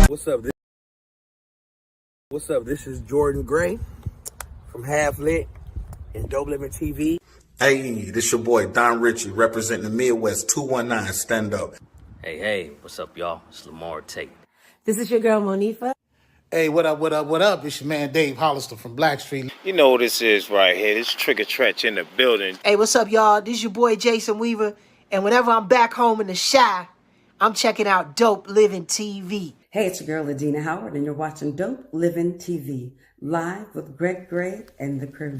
What's up? This is Jordan Gray from Half Lit and DopelivenTV. Hey, this your boy Don Ritchie representing the Midwest 219 Stand Up. Hey, what's up, y'all? It's Lamar Tate. This is your girl, Monifa. Hey, what up? It's your man, Dave Hollister from Blackstreet. You know what this is right here. This Trigger Tretch in the building. Hey, what's up, y'all? This is your boy, Jason Weaver. And whenever I'm back home in the Chi, I'm checking out Dope Living TV. Hey, it's your girl, Adina Howard, and you're watching Dope Living TV, live with Greg Gray and the crew.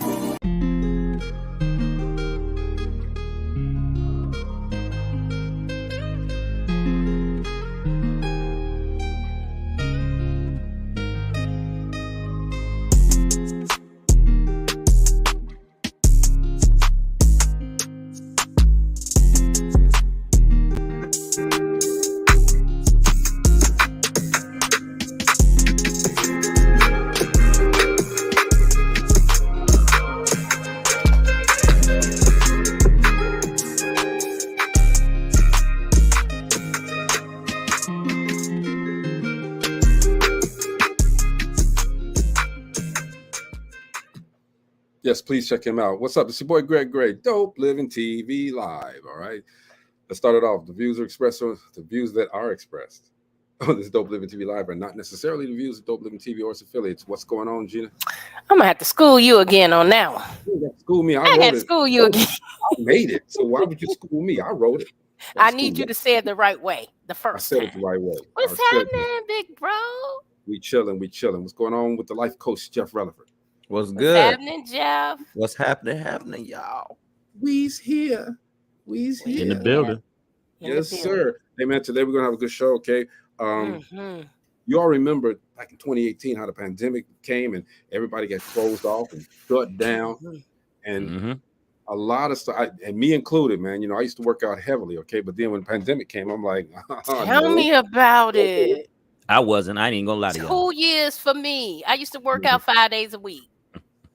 Yes, please check him out. What's up? It's your boy Greg Gray, Dope Living TV Live. All right. Let's start it off. The views are expressed, the views that are expressed on this Dope Living TV Live are not necessarily the views of Dope Living TV or its affiliates. What's going on, Gina? I'm gonna have to school you again on that one. You got to school me. I got to school you again. I made it. So why would you school me? I wrote it. I need you to say it the right way. The first I said it the right way. What's happening, big bro? We chilling. What's going on with the life coach, Jeff Relevant? What's good? What's happening, Jeff? What's happening, y'all? We's here. In the building. Yes, sir. Hey, man, today we're going to have a good show, okay? You all remember back in 2018 how the pandemic came and everybody got closed off and shut down. And a lot of stuff, and me included, man. You know, I used to work out heavily, okay? But then when the pandemic came, I'm like, tell me about it. I wasn't. I ain't gonna lie to you. 2 years for me. I used to work out 5 days a week.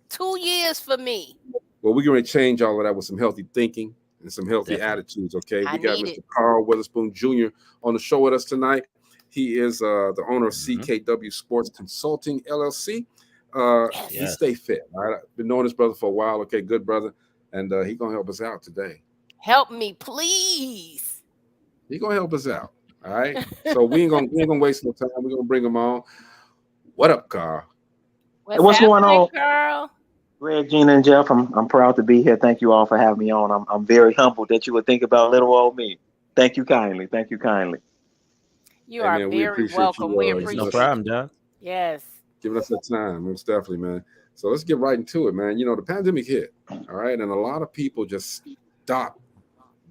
2 years for me. Well, we're going to change all of that with some healthy thinking and some healthy attitudes, okay? We got Mr. Carl Weatherspoon Jr. on the show with us tonight. He is the owner of CKW Sports Consulting LLC. He stay fit. All right? I've been knowing this brother for a while. Okay, good brother. And he's going to help us out today. Help me, please. He's going to help us out. All right. So we ain't gonna waste no time. We're gonna bring him on. What up, Carl? What's going on, Carl? Greg, Gina, and Jeff? I'm proud to be here. Thank you all for having me on. I'm very humbled that you would think about little old me. Thank you kindly. You are very welcome. We appreciate no problem, Doc. Yes. Giving us that time, most definitely, man. So let's get right into it, man. You know, the pandemic hit, all right, and a lot of people just stopped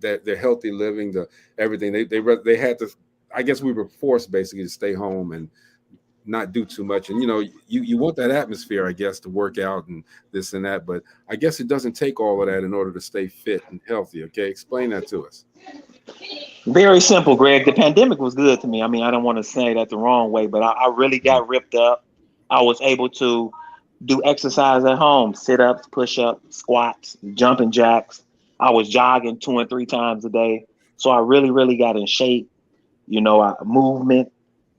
their healthy living, the everything. They had to. I guess we were forced basically to stay home and not do too much. And you know, you want that atmosphere, I guess, to work out and this and that. But I guess it doesn't take all of that in order to stay fit and healthy. Okay, explain that to us. Very simple, Greg. The pandemic was good to me. I mean, I don't want to say that the wrong way, but I really got ripped up. I was able to do exercise at home: sit-ups, push-ups, squats, jumping jacks. I was jogging 2 and 3 times a day. So I really got in shape. You know, movement.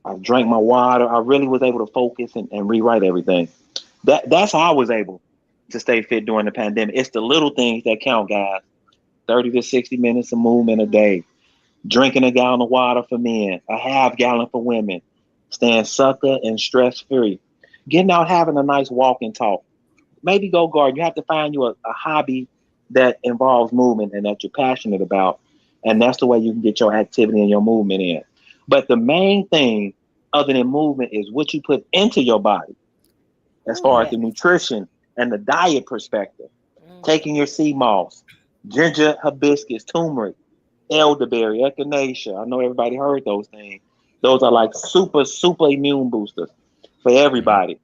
I drank my water. I really was able to focus and rewrite everything. That's how I was able to stay fit during the pandemic. It's the little things that count, guys. 30 to 60 minutes of movement a day. Drinking a gallon of water for men, a half gallon for women. Staying sucker and stress-free. Getting out, having a nice walk and talk. Maybe go garden. You have to find you a hobby that involves movement and that you're passionate about. And that's the way you can get your activity and your movement in. But the main thing other than movement is what you put into your body as far as the nutrition and the diet perspective. Taking your sea moss, ginger, hibiscus, turmeric, elderberry, echinacea. I know everybody heard those things. Those are like super immune boosters for everybody.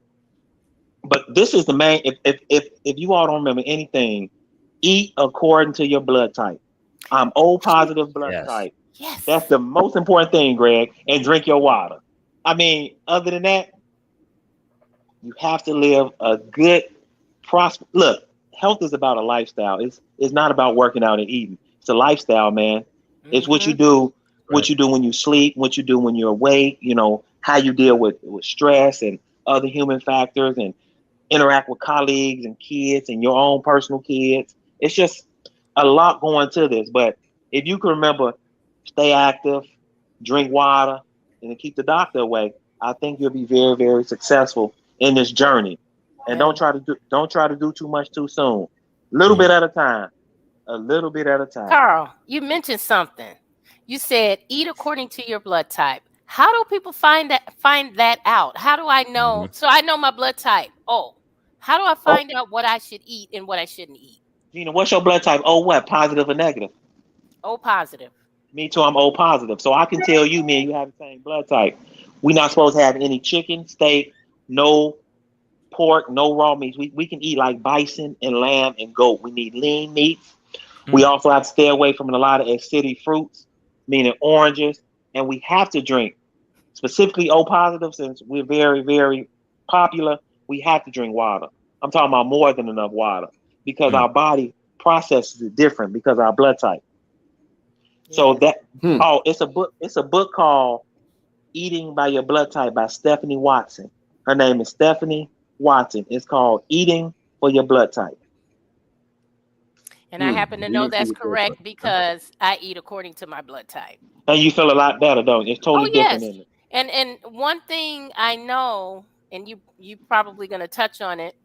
But this is the main, if you all don't remember anything, eat according to your blood type. I'm O positive blood type. Yes. That's the most important thing, Greg. And drink your water. I mean, other than that, you have to live a good, look, health is about a lifestyle. It's not about working out and eating. It's a lifestyle, man. It's what you do what you do when you sleep, what you do when you're awake, you know, how you deal with stress and other human factors and interact with colleagues and kids and your own personal kids. It's just a lot going to this. But if you can remember, stay active, drink water, and keep the doctor away, I think you'll be very, very successful in this journey. And don't try to do too much too soon. A little bit at a time. A little bit at a time. Carl, you mentioned something. You said eat according to your blood type. How do people find that out? How do I know? So I know my blood type. Oh, how do I find out what I should eat and what I shouldn't eat? Gina, what's your blood type? Oh, what? Positive or negative? O positive. Me too. I'm O positive. So I can tell you, me and you have the same blood type. We're not supposed to have any chicken, steak, no pork, no raw meats. We can eat like bison and lamb and goat. We need lean meats. We also have to stay away from a lot of acidic fruits, meaning oranges. And we have to drink, specifically O positive, since we're very, very popular, we have to drink water. I'm talking about more than enough water because our body processes it different because of our blood type. So that it's a book called Eating by Your Blood Type by Stephanie Watson. Her name is Stephanie Watson. It's called Eating for Your Blood Type. And I happen to know that's correct because I eat according to my blood type. And you feel a lot better, don't you? It's totally different, isn't it? And one thing I know, and you probably going to touch on it,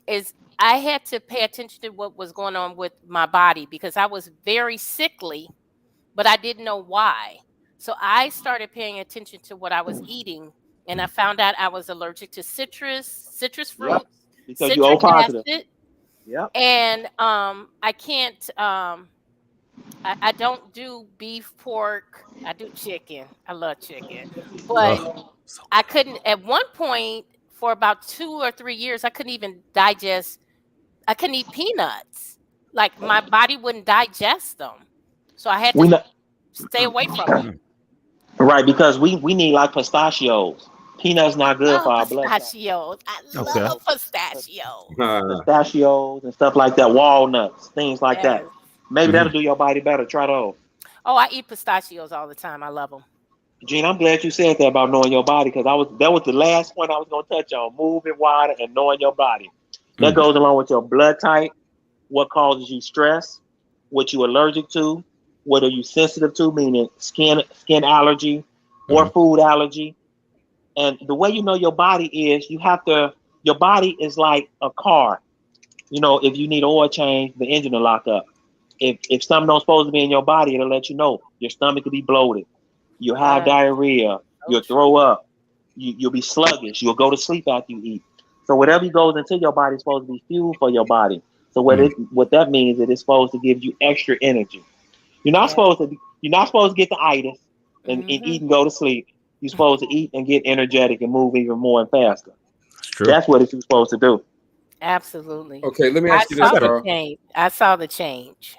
is I had to pay attention to what was going on with my body because I was very sickly, but I didn't know why. So I started paying attention to what I was eating, and I found out I was allergic to citrus fruits, because you're O positive. Yeah. And I can't I don't do beef, pork. I do chicken. I love chicken. But I couldn't at one point for about 2 or 3 years, I couldn't even digest. I couldn't eat peanuts. Like my body wouldn't digest them. So I had to stay away from them. Right, because we need like pistachios. Peanuts not good for our blood. Pistachios. I love pistachios. Pistachios and stuff like that. Walnuts, things like that. Maybe that'll do your body better. Try those. Oh, I eat pistachios all the time. I love them. Gene, I'm glad you said that about knowing your body because that was the last point I was going to touch on. Moving water and knowing your body. That goes along with your blood type, what causes you stress, what you're allergic to, what are you sensitive to, meaning skin allergy or food allergy. And the way you know your body is your body is like a car. You know, if you need oil change, the engine will lock up. If something don't supposed to be in your body, it'll let you know. Your stomach could be bloated. You'll have diarrhea. You'll throw up. You'll be sluggish. You'll go to sleep after you eat. So whatever goes into your body is supposed to be fuel for your body. So what that means is it's supposed to give you extra energy. You're not supposed to get the itis and eat and go to sleep. You're supposed to eat and get energetic and move even more and faster. That's what it's supposed to do. Absolutely. Okay, let me ask you this, Carl. I saw the change.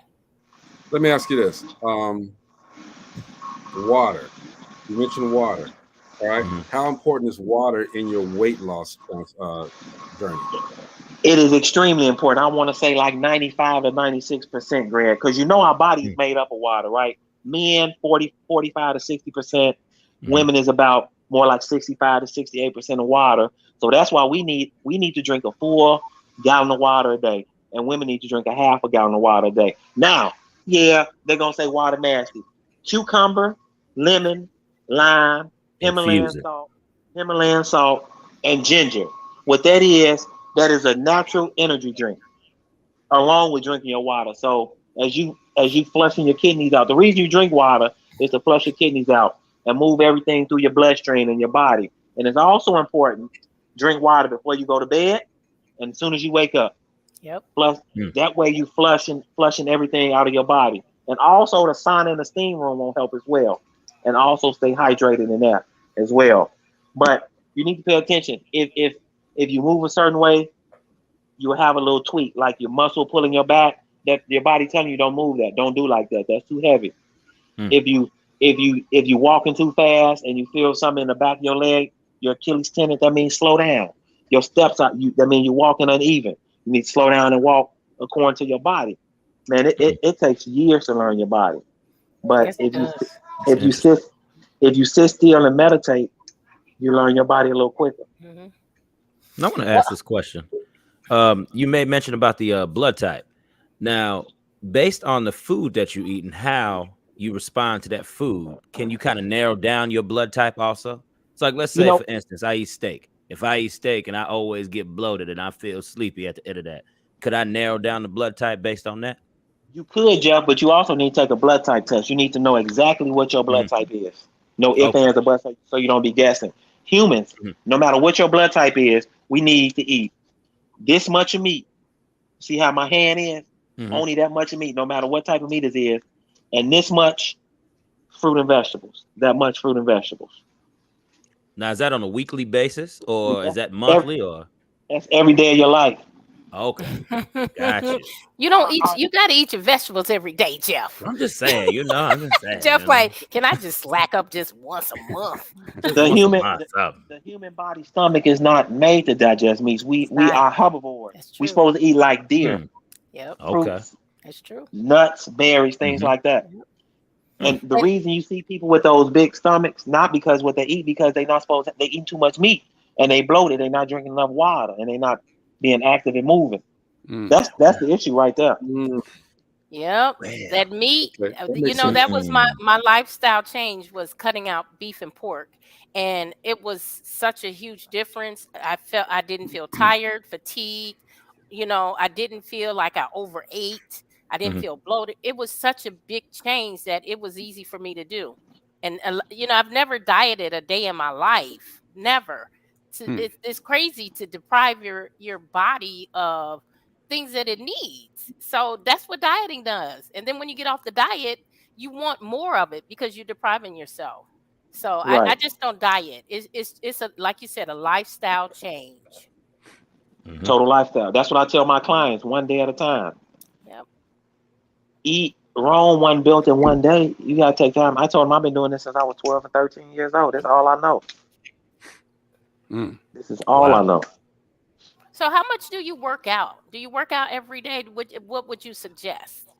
Let me ask you this. Water. You mentioned water. All right. How important is water in your weight loss journey? It is extremely important. I want to say like 95 to 96%, Greg, because you know our body is made up of water, right? Men, 45 to 60%. Women is about more like 65 to 68% of water. So that's why we need to drink a full gallon of water a day. And women need to drink a half a gallon of water a day. Now, they're going to say water nasty. Cucumber, lemon, lime, Himalayan salt, and ginger. What that is a natural energy drink along with drinking your water. So as you flushing your kidneys out, the reason you drink water is to flush your kidneys out and move everything through your bloodstream and your body. And it's also important, drink water before you go to bed and as soon as you wake up. Yep. That way you flushing everything out of your body. And also the sauna and the steam room will help as well. And also stay hydrated in that as well. But you need to pay attention. If you move a certain way, you will have a little tweak, like your muscle pulling your back, that your body telling you don't move that, don't do like that. That's too heavy. If you walking too fast and you feel something in the back of your leg, your Achilles tendon, that means slow down. Your steps that means you're walking uneven. You need to slow down and walk according to your body. Man, it takes years to learn your body. But If you sit still and meditate, you learn your body a little quicker. I want to ask this question. You made mention about the blood type. Now, based on the food that you eat and how you respond to that food, can you kind of narrow down your blood type also? It's like, let's say, for instance, I eat steak. If I eat steak and I always get bloated and I feel sleepy at the end of that, could I narrow down the blood type based on that? You could, Jeff, but you also need to take a blood type test. You need to know exactly what your blood type is. No ifs, ands, or buts, so you don't be guessing. Humans, no matter what your blood type is, we need to eat this much of meat. See how my hand is? Only that much of meat, no matter what type of meat it is. And this much fruit and vegetables. That much fruit and vegetables. Now, is that on a weekly basis or is that monthly or? That's every day of your life. Okay. Gotcha. You don't eat, you got to eat your vegetables every day, Jeff. I'm just saying, I'm just saying. Jeff, like, can I just slack up just once a month? The human body stomach is not made to digest meats. We are herbivores. We're supposed to eat like deer. Yep. Okay. Fruits, that's true. Nuts, berries, things like that. And the reason you see people with those big stomachs, not because what they eat, because they're not supposed to, they eat too much meat and they bloated, they're not drinking enough water and they're not being active and moving. That's the issue right there. Yep. That meat, that was my lifestyle change, was cutting out beef and pork. And it was such a huge difference. I didn't feel tired, fatigued. I didn't feel like I overate. I didn't feel bloated. It was such a big change that it was easy for me to do. And, I've never dieted a day in my life. Never. It's crazy to deprive your body of things that it needs. So that's what dieting does. And then when you get off the diet, you want more of it because you're depriving yourself. So I just don't diet. It's a, like you said, a lifestyle change. Total lifestyle. That's what I tell my clients, one day at a time. Yep. Rome wasn't built in one day. You got to take time. I told them I've been doing this since I was 12 or 13 years old. That's all I know. This is all I know. So how much do you work out? Do you work out every day? What would you suggest?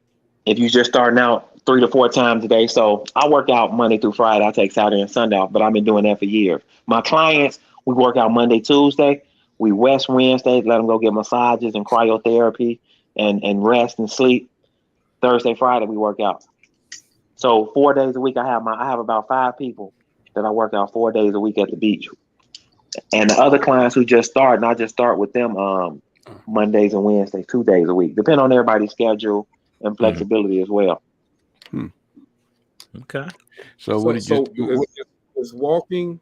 If you just starting out 3 to 4 times a day. So I work out Monday through Friday. I take Saturday and Sunday off, but I've been doing that for years. My clients, we work out Monday, Tuesday. We rest Wednesday, let them go get massages and cryotherapy and rest and sleep. Thursday, Friday, we work out. So 4 days a week, I have about 5 people that I work out 4 days a week at the beach. And the other clients who just start, and I just start with them Mondays and Wednesdays, 2 days a week, depending on everybody's schedule and flexibility as well. Okay. So is walking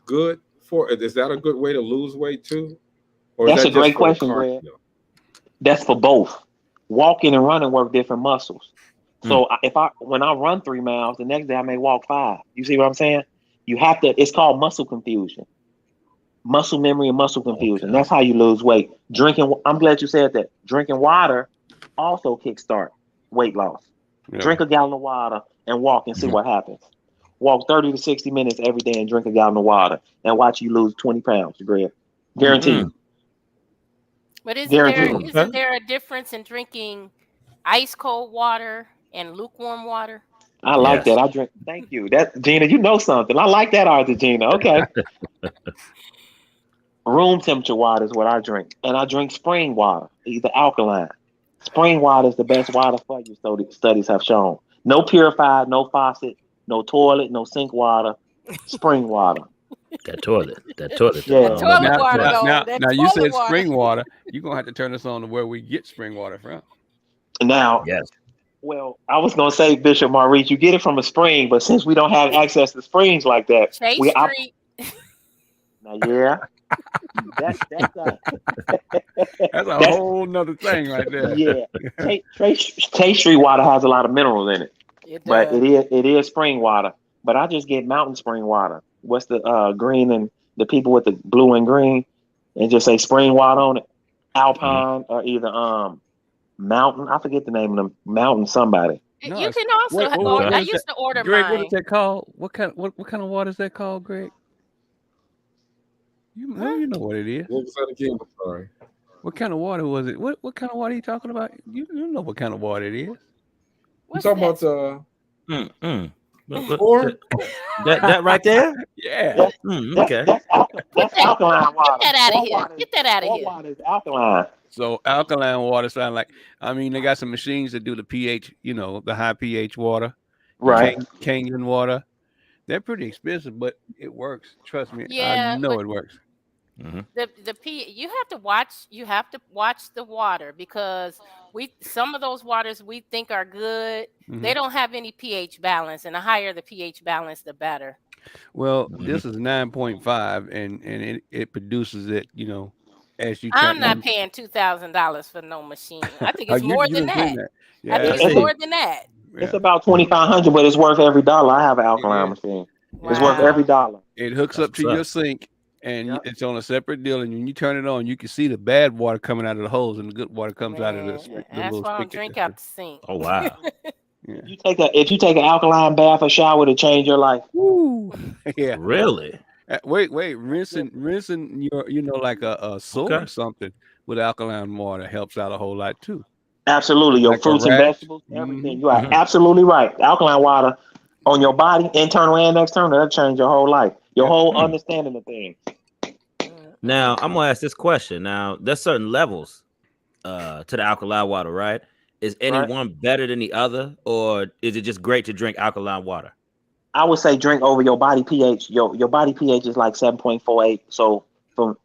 good is that a good way to lose weight too? Or that's a great question, Greg. That's for both. Walking and running work different muscles. So when I run 3 miles, the next day I may walk 5. You see what I'm saying? You have to, it's called muscle confusion. Muscle memory and muscle confusion. Okay. That's how you lose weight. I'm glad you said that. Drinking water also kickstart weight loss. Yeah. Drink a gallon of water and walk and see what happens. Walk 30 to 60 minutes every day and drink a gallon of water and watch you lose 20 pounds, Greg. Guaranteed. But isn't there a difference in drinking ice cold water and lukewarm water? I like that. I drink. Thank you. Gina, you know something. I like that, Arthur, Gina. Okay. Room temperature water is what I drink. And I drink spring water, either alkaline. Spring water is the best water for you, so the studies have shown. No purified, no faucet, no toilet, no sink water, spring water. That toilet. Yeah. Toilet water. Now you said spring water. You're going to have to turn us on to where we get spring water from. Now, well, I was going to say, Bishop Maurice, you get it from a spring, but since we don't have access to springs like that, that's a whole nother thing right there. Yeah, Tate Street water has a lot of minerals in it, but it is spring water. But I just get mountain spring water. What's the green and the people with the blue and green, and just say spring water on it. Alpine or either mountain. I forget the name of them. Mountain somebody. You can also. I used to order Greg, mine. what is that called? What kind of water is that called, Greg? You know what it is. What was that again? I'm sorry. What kind of water was it? What kind of water are you talking about? You know what kind of water it is. You talking about Or That right there? Yeah. Okay. That's alkaline water. Get that out of That here. water is- Get that out of that here. water is alkaline. So alkaline water sound like, I mean, they got some machines that do the pH, the high pH water, Right. Kangen water. They're pretty expensive, but it works. Trust me, Yeah, I know but it works. you have to watch the water, because some of those waters we think are good, they don't have any pH balance, and the higher the pH balance, the better. Well, this is 9.5, and it produces it, as you I'm turn. not paying $2,000 for no machine. I think Oh, it's more you than done seen that. that. I think Yeah. it's more than that. It's about $2,500, but it's worth every dollar. I have an alkaline machine. It's worth every dollar. It hooks up to your sink, and it's on a separate deal. And when you turn it on, you can see the bad water coming out of the hose, and the good water comes out of the That's little why I don't spigot. drink out the sink. Oh wow. If you take an alkaline bath or shower, to change your life. Woo. Yeah. Really? Wait, rinsing your, like a sore or something with alkaline water helps out a whole lot too. Absolutely. Your Like a fruits and rash. vegetables, everything. You are absolutely right. Alkaline water on your body, internal and external, that'll change your whole life. Your whole understanding of things. Now I'm gonna ask this question. Now there's certain levels to the alkaline water, right? Is any one better than the other, or is it just great to drink alkaline water? I would say drink over your body pH. Your body pH is like 7.48. So for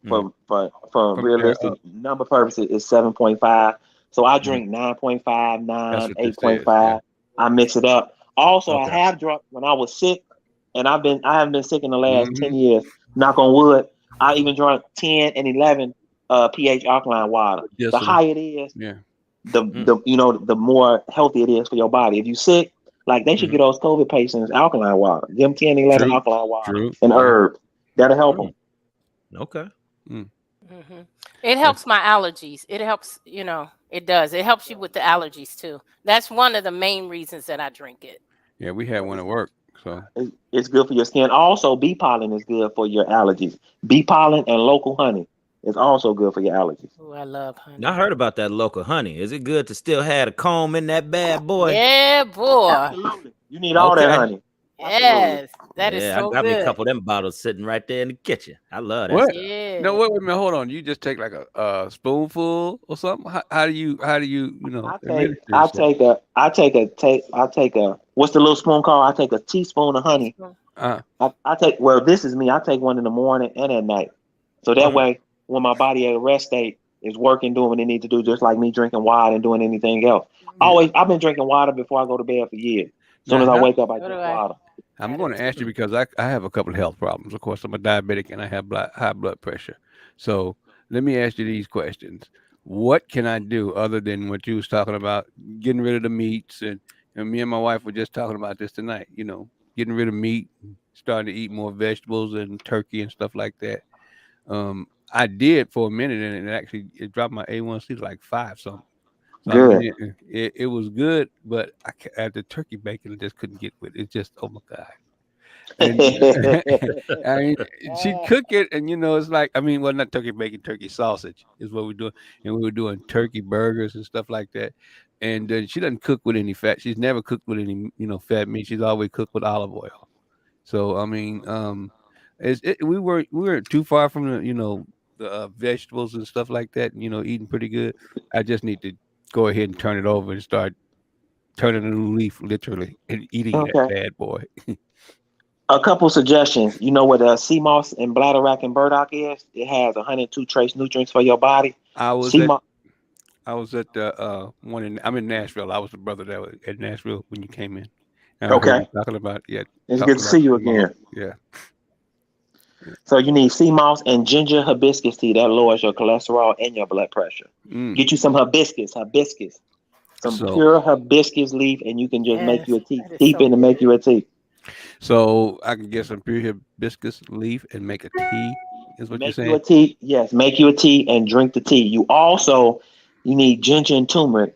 realistic number purposes, it's 7.5. So I drink 9.5, 9, 8.5. I mix it up. Also, I have drunk when I was sick, and I haven't been sick in the last 10 years. Knock on wood. I even drank 10 and 11 pH alkaline water. Yes, the higher it is, the more healthy it is for your body. If you're sick, like they should get those COVID patients alkaline water. Give them 10, 11 alkaline water and herbs. That'll help them. Okay. It helps my allergies. It helps, it does. It helps you with the allergies too. That's one of the main reasons that I drink it. Yeah, we had one at work. So it's good for your skin. Also, bee pollen is good for your allergies. Bee pollen and local honey is also good for your allergies. Oh, I love honey. I heard about that local honey. Is it good to still have a comb in that bad boy? Yeah, boy. Absolutely. You need all that honey. Yes, that is so I got me a good. couple of them bottles sitting right there in the kitchen. I love that. What? Stuff. Yeah. No, wait a minute. Hold on. You just take like a spoonful or something. How do you I take a what's the little spoon called? I take a teaspoon of honey. This is me. I take one in the morning and at night. So that way, when my body at a rest state is working, doing what it needs to do, just like me drinking water and doing anything else. I've been drinking water before I go to bed for years. As soon as I wake up, I drink water. I'm going to ask you because I have a couple of health problems. Of course, I'm a diabetic and I have high blood pressure. So let me ask you these questions. What can I do other than what you was talking about, getting rid of the meats? And me and my wife were just talking about this tonight, getting rid of meat, starting to eat more vegetables and turkey and stuff like that. I did for a minute, and it dropped my A1C to like 5 something. So Good. It was good, but at the turkey bacon, I just couldn't get with it. It's just, oh my God. And, I mean, she'd cook it, and it's like, not turkey bacon, turkey sausage is what we're doing. And we were doing turkey burgers and stuff like that. And she doesn't cook with any fat. She's never cooked with any, fat meat. She's always cooked with olive oil. So, we weren't too far from the vegetables and stuff like that, eating pretty good. I just need to go ahead and turn it over and start turning a new leaf, literally, and eating that bad boy. A couple suggestions. You know what sea moss and bladderwrack and burdock is? It has 102 trace nutrients for your body. I was at one I'm in Nashville. I was the brother that was at Nashville when you came in. And I heard you talking about It's good to see you again. Yeah. So you need sea moss and ginger hibiscus tea that lowers your cholesterol and your blood pressure. Get you some hibiscus, some pure hibiscus leaf, and you can just make you a tea. Steep in and make you a tea. So I can get some pure hibiscus leaf and make a tea. Is what you're saying? Make you a tea. Yes, make you a tea and drink the tea. You need ginger and turmeric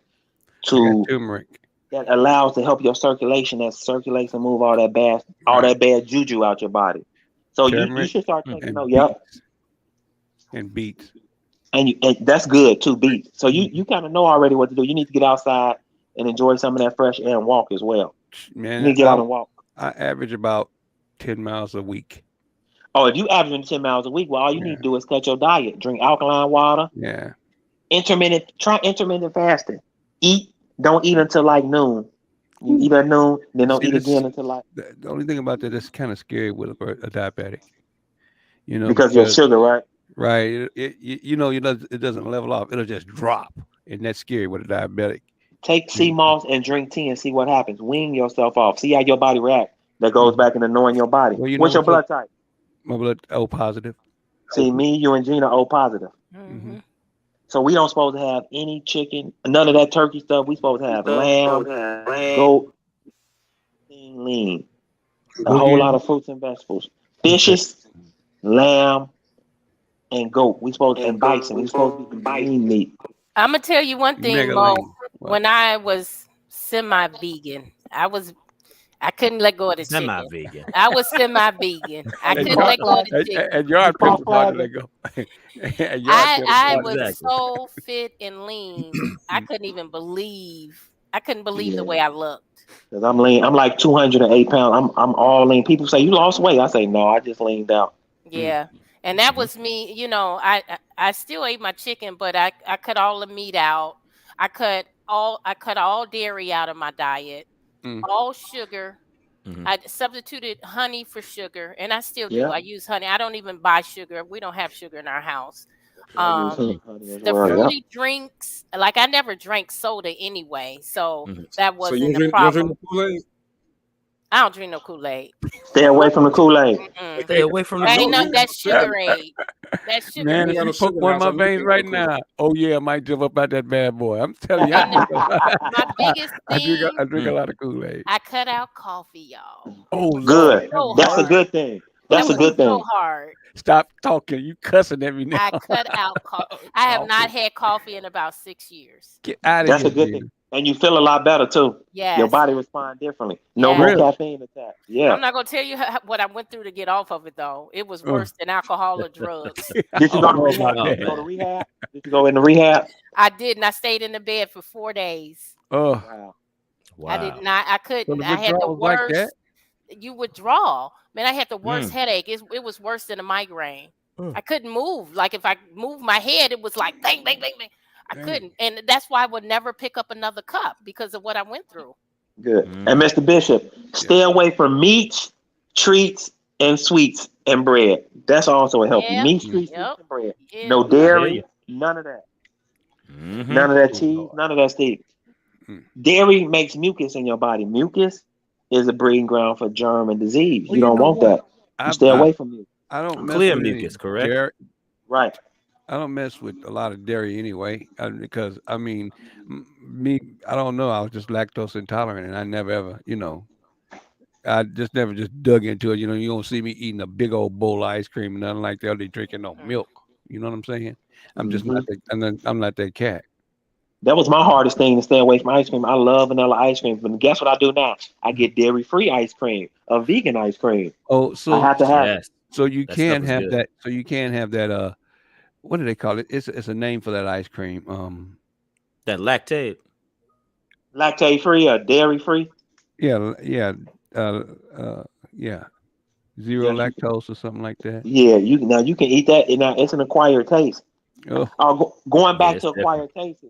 that allows to help your circulation. That circulates and move all that bad juju out your body. So you should start taking and beets. And that's good too, beets. So you kind of know already what to do. You need to get outside and enjoy some of that fresh air and walk as well. Man, you need to get out and walk. I average about 10 miles a week. Oh, if you averaging 10 miles a week, well, all you need to do is cut your diet. Drink alkaline water. Yeah. Try intermittent fasting. Don't eat until like noon. You eat at noon, then don't eat again until like. The only thing about that is kind of scary with a diabetic. You know, because of sugar, right? Right. It doesn't level off. It'll just drop, and that's scary with a diabetic. Take sea moss and drink tea and see what happens. Wean yourself off. See how your body reacts. That goes back into knowing your body. Well, What's your blood type? My blood O positive. See, me, you, and Gina O positive. Mm-hmm. So we don't supposed to have any chicken, none of that turkey stuff. We supposed to have lamb, goat, lean, a whole lot of fruits and vegetables, fishes, lamb, and goat. We supposed to and bison. We supposed to be lean meat. I'm gonna tell you one thing, Mo. When I was semi-vegan, I couldn't let go of the chicken. Semi-vegan. I was semi-vegan. I couldn't let go of the chicken. And you're people to let go. I was so fit and lean. I couldn't even believe. I couldn't believe the way I looked. Cause I'm lean. I'm like 208 pounds. I'm all lean. People say you lost weight. I say no. I just leaned out. Yeah, and that was me. You know, I still ate my chicken, but I cut all the meat out. I cut all dairy out of my diet. All sugar. I substituted honey for sugar, and I still do. I use honey. I don't even buy sugar. We don't have sugar in our house. The fruity drinks, like I never drank soda anyway, so that wasn't a problem. I don't drink no Kool-Aid. Stay away from the Kool-Aid. Stay away from the Ain't nothing that Sugar-Aid. That sugar. Man, if you poke one of my veins right now, oh yeah, I might jump up out that bad boy. I'm telling you, my biggest thing, I drink a lot of Kool-Aid. I cut out coffee, y'all. Oh, good. So That's a good thing. That's a good thing. So hard. Stop talking. You cussing at me now. I cut out coffee. I have not had coffee in about 6 years. Get out of That's here. That's a good thing. And you feel a lot better too. Yeah. Your body responds differently. No more caffeine attack. Yeah. I'm not gonna tell you what I went through to get off of it though. It was worse than alcohol or drugs. Did you go to rehab? Did you go to rehab? Did you go into rehab? I did, and I stayed in the bed for 4 days. Oh. Wow. I did not. I couldn't. So I had the worst. Like you withdraw, man. I had the worst headache. It was worse than a migraine. I couldn't move. Like if I moved my head, it was like bang, bang, bang, bang. I couldn't, and that's why I would never pick up another cup because of what I went through. Good. And Mr. Bishop, stay away from meats, treats, and sweets and bread. That's also a help. Meat, treats, sweets, and bread. No dairy, none of that. None of that cheese, none of that steak. Dairy makes mucus in your body. Mucus is a breeding ground for germ and disease. You don't want that. You stay away from it. I don't clear mucus, correct? Dairy. Right. I don't mess with a lot of dairy anyway, because I mean, I don't know. I was just lactose intolerant, and I never ever, I just never just dug into it. You don't see me eating a big old bowl of ice cream and nothing like that. Or they drinking no milk. You know what I'm saying? I'm just not that. I'm not that cat. That was my hardest thing, to stay away from ice cream. I love vanilla ice cream, but guess what I do now? I get dairy-free ice cream, a vegan ice cream. Oh, so I have to have it. So you can have that. So you can have that. What do they call it? It's a name for that ice cream. That lactate free or dairy free. Yeah. Zero lactose or something like that. Yeah, you can eat that, and now it's an acquired taste. Oh. Going back to acquired tastes,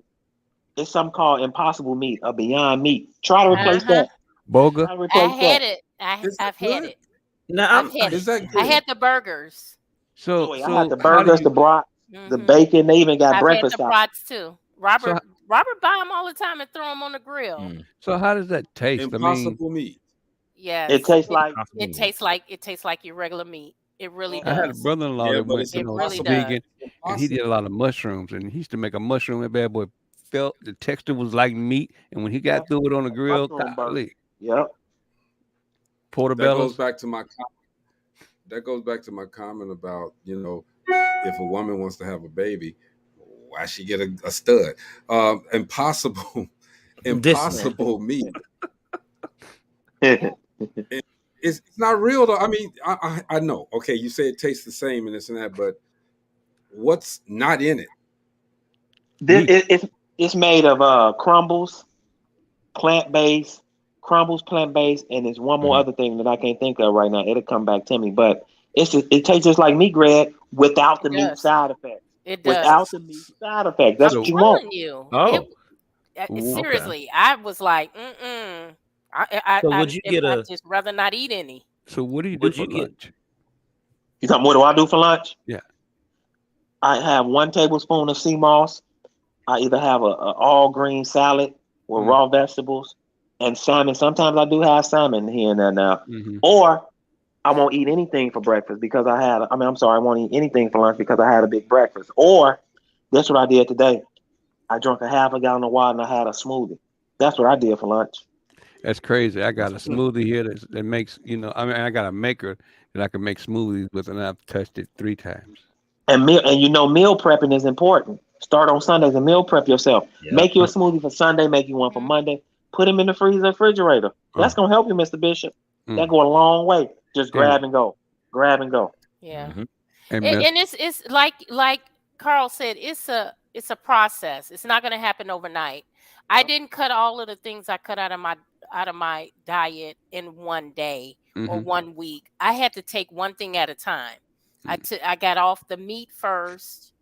it's something called Impossible Meat, a Beyond Meat. Try to replace that. Boga. I had it. I've had it. No, I had the burgers. So I had the burgers, the brats, the bacon. They even got breakfast. I've had the brats too. Robert buy them all the time and throw them on the grill. So how does that taste? Impossible meat. Yeah, it tastes like your regular meat. It really does. I had a brother-in-law that went vegan, and he did a lot of mushrooms, and he used to make a mushroom. That bad boy felt the texture was like meat, and when he got through it on the grill, golly. Yep. Portobello. That goes back to my comment about, if a woman wants to have a baby, why she get a stud? Impossible meat. It's not real though. I mean, I know. Okay, you say it tastes the same and this and that, but what's not in it? It's made of crumbles, plant-based, crumbles, plant-based, and there's one more other thing that I can't think of right now. It'll come back to me, but it tastes just like meat, Greg, without the meat side effects. It does. Without the meat side effects. That's what you want. You. Oh. Seriously, I was like, I just rather not eat any. So what do you do for lunch? You talking, what do I do for lunch? Yeah. I have 1 tablespoon of sea moss. I either have a all green salad with raw vegetables and salmon. Sometimes I do have salmon here and there now. Or I won't eat anything for breakfast because I won't eat anything for lunch because I had a big breakfast. Or that's what I did today. I drank a half a gallon of water and I had a smoothie. That's what I did for lunch. That's crazy. I got a smoothie here that makes, I got a maker that I can make smoothies with, and I've touched it 3 times. And meal prepping is important. Start on Sundays and meal prep yourself. Yep. Make you a smoothie for Sunday, make you one for Monday. Put them in the freezer, refrigerator. That's gonna help you, Mr. Bishop. That go a long way. Just grab and go. Yeah. And it's like Carl said, it's a process. It's not gonna happen overnight. I didn't cut all of the things I cut out of my diet in one day or 1 week. I had to take one thing at a time. I got off the meat first,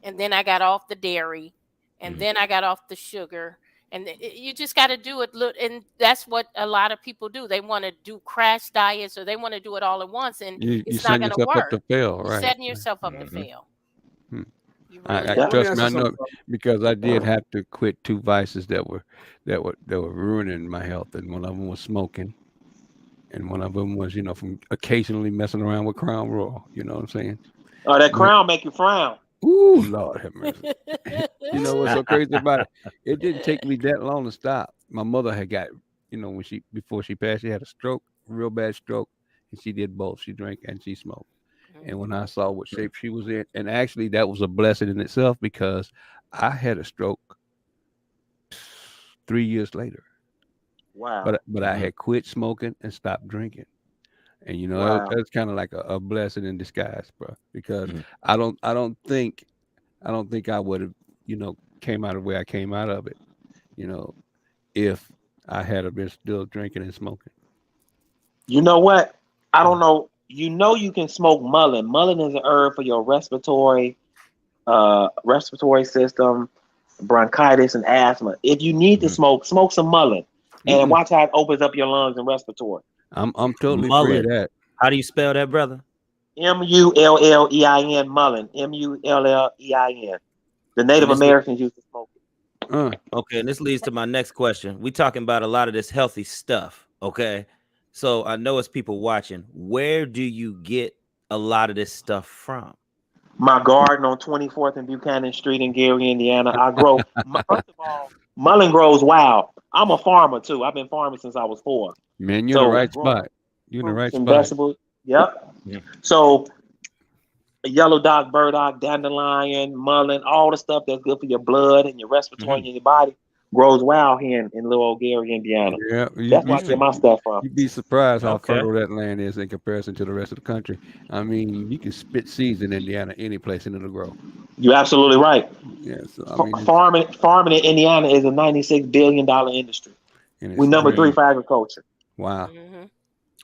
and then I got off the dairy, and then I got off the sugar. And you just got to do it. And that's what a lot of people do. They want to do crash diets, or they want to do it all at once, and it's not going to work. Up to fail, right? You're setting yourself up to fail. I trust me, I know, because I did have to quit 2 vices that were ruining my health, and one of them was smoking, and one of them was from occasionally messing around with Crown Royal. You know what I'm saying? Oh, that Crown make you frown. Ooh, Lord have mercy. You know what's so crazy about it? It didn't take me that long to stop. My mother had got, before she passed, she had a stroke, real bad stroke, and she did both. She drank and she smoked. And when I saw what shape she was in, and actually that was a blessing in itself, because I had a stroke 3 years later. Wow. But I had quit smoking and stopped drinking. And that's kind of like a blessing in disguise, bro. Because I don't think I would have, came out of the way I came out of it, if I had been still drinking and smoking. You know what? I don't know. You can smoke mullein. Mullein is an herb for your respiratory system, bronchitis, and asthma. If you need to smoke some mullein, and watch how it opens up your lungs and respiratory. I'm totally free of that. How do you spell that, brother? Mullein. Mullein. Mullein. The Native Americans used to smoke it. Okay, and this leads to my next question. We talking about a lot of this healthy stuff, okay? So I know it's people watching. Where do you get a lot of this stuff from? My garden on 24th and Buchanan Street in Gary, Indiana. I grow. First of all, mullein grows wild. I'm a farmer too. I've been farming since I was 4. Man, you're in the right spot. You're in the right spot. Vegetables. Yep. Yeah. So yellow dock, burdock, dandelion, mullein, all the stuff that's good for your blood and your respiratory and your body grows wild here in little old Gary, Indiana. Yeah, that's where I get my stuff from. You'd be surprised how fertile that land is in comparison to the rest of the country. I mean, you can spit seeds in Indiana any place and it'll grow. You're absolutely right. Yeah, so, farming in Indiana is a $96 billion industry. We're number 3 for agriculture. Wow.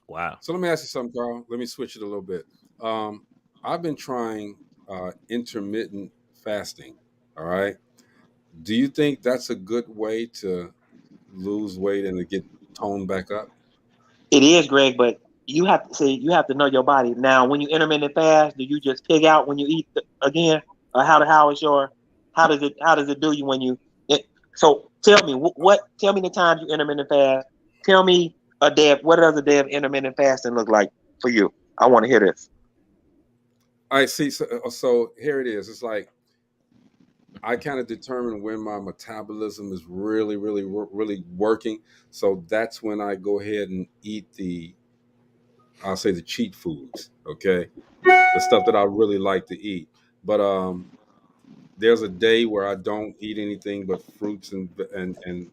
Wow. So let me ask you something, Carl. Let me switch it a little bit. I've been trying intermittent fasting. All right. Do you think that's a good way to lose weight and to get toned back up? It is, Greg, but you have to know your body. Now, when you intermittent fast, do you just pig out when you eat again? Or how does it do you when you? So tell me tell me the times you intermittent fast. Tell me what does a day of intermittent fasting look like for you? I want to hear this. I see. So here it is. It's like I kind of determine when my metabolism is really, really, really working. So that's when I go ahead and eat I'll say the cheat foods. Okay, the stuff that I really like to eat. But there's a day where I don't eat anything but fruits and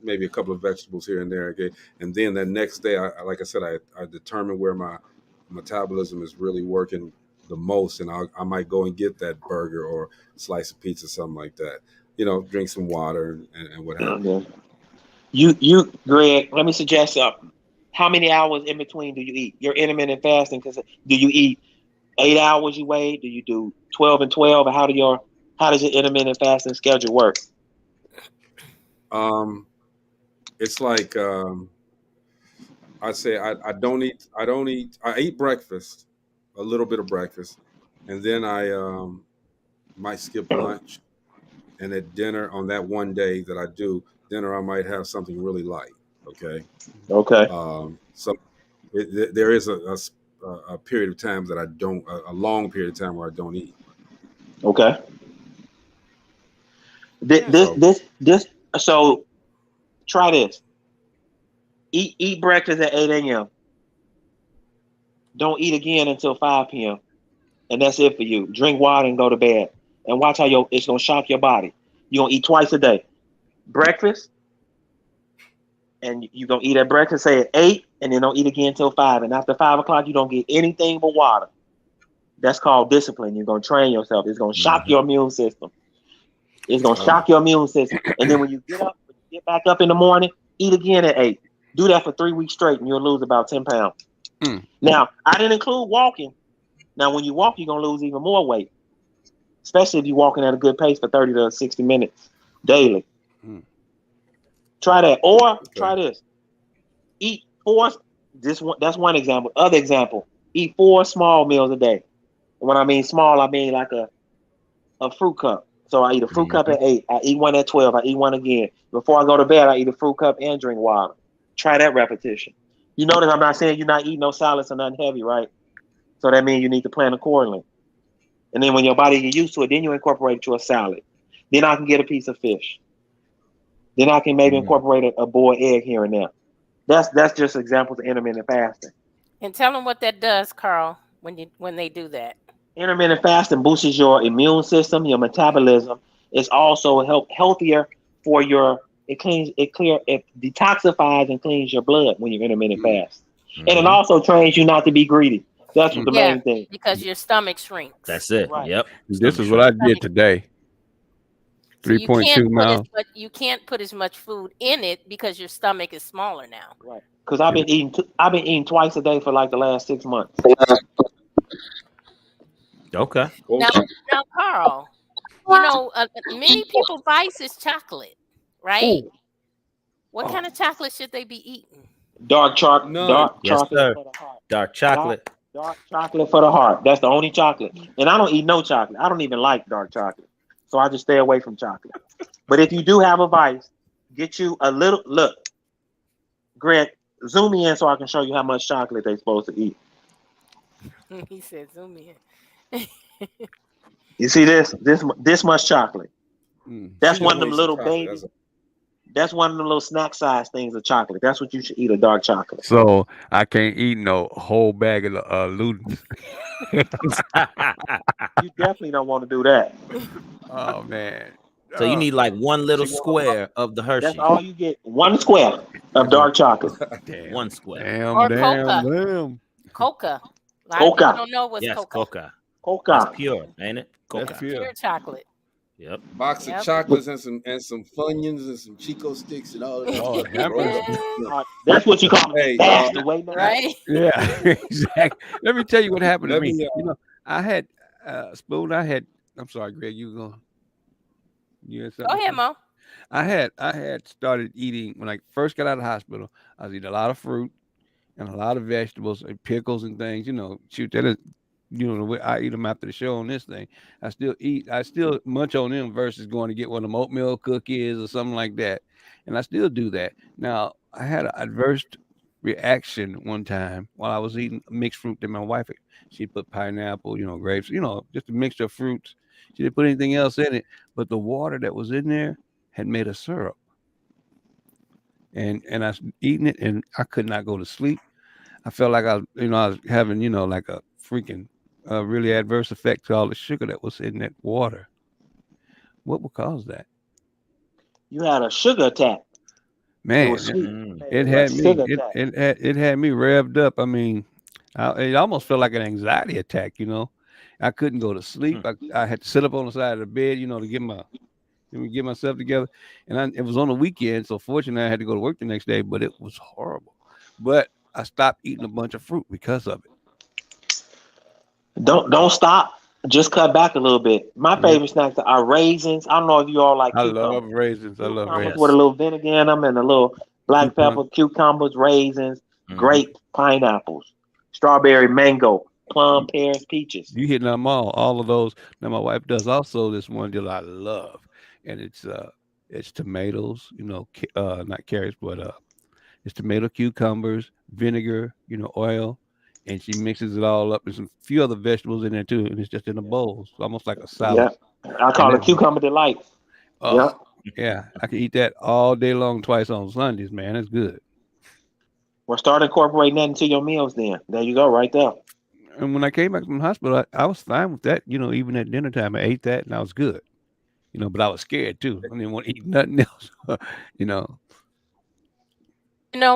maybe a couple of vegetables here and there. Okay, and then the next day, like I said, I determine where my metabolism is really working the most, and I might go and get that burger or slice of pizza, something like that. Drink some water and what have you. You, Greg, let me suggest something. How many hours in between do you eat? You're intermittent fasting because do you eat 8 hours you wait? Do you do 12 and 12? How does your intermittent fasting schedule work? It's like I say I don't eat. I eat breakfast, a little bit of breakfast, and then I might skip lunch, and at dinner on that one day that I do dinner, I might have something really light. Okay. Okay. So there is a period of time that I don't, a long period of time where I don't eat. Okay. So try this. Eat breakfast at 8 a.m. Don't eat again until 5 p.m. And that's it for you. Drink water and go to bed. And watch how it's gonna shock your body. You're gonna eat twice a day. Breakfast, and you're gonna eat at breakfast, say at 8, and then don't eat again until 5. And after 5 o'clock, you don't get anything but water. That's called discipline. You're gonna train yourself. It's gonna shock your immune system. It's gonna shock your immune system. And then when you get back up in the morning, eat again at 8. Do that for 3 weeks straight, and you'll lose about 10 pounds. Now, I didn't include walking. Now, when you walk, you're gonna lose even more weight, especially if you're walking at a good pace for 30 to 60 minutes daily. Try that, or try this. Eat 4. That's one example. Other example: eat 4 small meals a day. And when I mean small, I mean like a fruit cup. So I eat a fruit cup at 8. I eat one at 12. I eat one again. Before I go to bed, I eat a fruit cup and drink water. Try that repetition. You notice I'm not saying you're not eating no salads or nothing heavy, right? So that means you need to plan accordingly. And then when your body gets used to it, then you incorporate it to a salad. Then I can get a piece of fish. Then I can maybe incorporate a boiled egg here and there. That's just examples of intermittent fasting. And tell them what that does, Carl, when they do that. Intermittent fasting boosts your immune system, your metabolism. It's also healthier for it detoxifies and cleans your blood when you're intermittent fast. And it also trains you not to be greedy. That's the main thing. Because your stomach shrinks. That's it. Right. Yep. This is what I did today. 3.2 miles. But you can't put as much food in it because your stomach is smaller now. Right. Because I've been eating twice a day for like the last 6 months. Okay. Now, Carl, you know, many people vice is chocolate, right? Ooh. What kind of chocolate should they be eating? Dark chocolate. Dark chocolate for the heart. Dark chocolate. Dark chocolate for the heart. That's the only chocolate. And I don't eat no chocolate. I don't even like dark chocolate. So I just stay away from chocolate. But if you do have a vice, get you a little, look, Greg, zoom me in so I can show you how much chocolate they're supposed to eat. He said zoom in. You see this much chocolate. That's one of them little babies. That's one of them little snack size things of chocolate. That's what you should eat, a dark chocolate. So I can't eat no whole bag of Ludens. You definitely don't want to do that. Oh man. So you need like one little square of the Hershey. That's all you get. One square of dark chocolate. Damn. One square. Damn. Coca. A lot of Coca. people don't know what's Yes, Coca. Coca. Coca. That's pure, ain't it? Coca. That's pure. Pure chocolate. Yep. Box of chocolates and some Funyuns and some Chico sticks and all that. Oh, that's what you call hey, right? Yeah, exactly. Let me tell you what happened to me. You know, I had Spoon. I'm sorry, Greg. You had something? Go ahead, Mo. I had started eating when I first got out of the hospital. I was eating a lot of fruit and a lot of vegetables and pickles and things. You know, shoot, that is, you know, the way I eat them after the show on this thing. I still munch on them versus going to get one of them oatmeal cookies or something like that. And I still do that. Now, I had an adverse reaction one time while I was eating mixed fruit that my wife, she put pineapple, you know, grapes, you know, just a mixture of fruits. She didn't put anything else in it, but the water that was in there had made a syrup. And I was eating it and I could not go to sleep. I felt like I was having, you know, like a freaking really adverse effect to all the sugar that was in that water. What would cause that? You had a sugar attack. Man, it had me revved up. I mean, it almost felt like an anxiety attack, you know. I couldn't go to sleep. I had to sit up on the side of the bed, you know, to get my, Let me get myself together. And it was on the weekend, so fortunately I had to go to work the next day, but it was horrible. But I stopped eating a bunch of fruit because of it. Don't stop. Just cut back a little bit. My favorite snacks are raisins. I don't know if you all like I cucumbers. love raisins. I love raisins. With a little vinegar in them and a little black pepper, cucumbers, raisins, grape, pineapples, strawberry, mango, plum, pears, peaches. You hitting them all of those. Now my wife does also this one deal I love, and it's tomatoes, not carrots, but it's tomato, cucumbers, vinegar, oil, and she mixes it all up. There's a few other vegetables in there too, and it's just in a bowl. It's almost like a salad. Yeah, I call it cucumber delight. Yeah, I can eat that all day long, twice on Sundays, man. It's good. Well, start incorporating that into your meals then. There you go, right there. And when I came back from the hospital, I was fine with that. Even at dinner time, I ate that and I was good. But I was scared too. I didn't want to eat nothing else. You know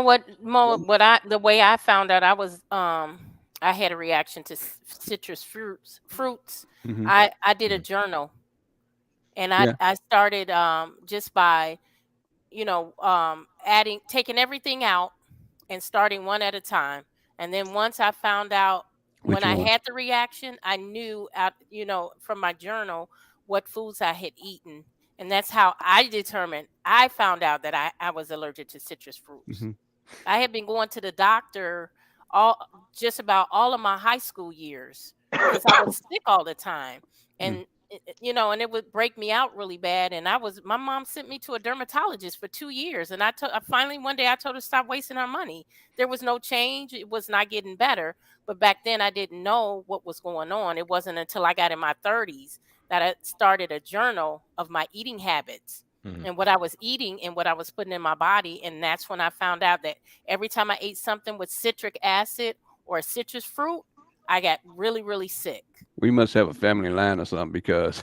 what, Mo? The way I found out, I had a reaction to citrus fruits. Mm-hmm. I did a journal, and I started just by, taking everything out and starting one at a time. And then once I found out when I had the reaction, I knew from my journal what foods I had eaten. And that's how I found out that I was allergic to citrus fruits. Mm-hmm. I had been going to the doctor just about all of my high school years because I was sick all the time. And and it would break me out really bad. And my mom sent me to a dermatologist for 2 years. And I finally one day I told her to stop wasting her money. There was no change. It was not getting better. But back then I didn't know what was going on. It wasn't until I got in my 30s that I started a journal of my eating habits and what I was eating and what I was putting in my body. And that's when I found out that every time I ate something with citric acid or a citrus fruit, I got really, really sick. We must have a family line or something because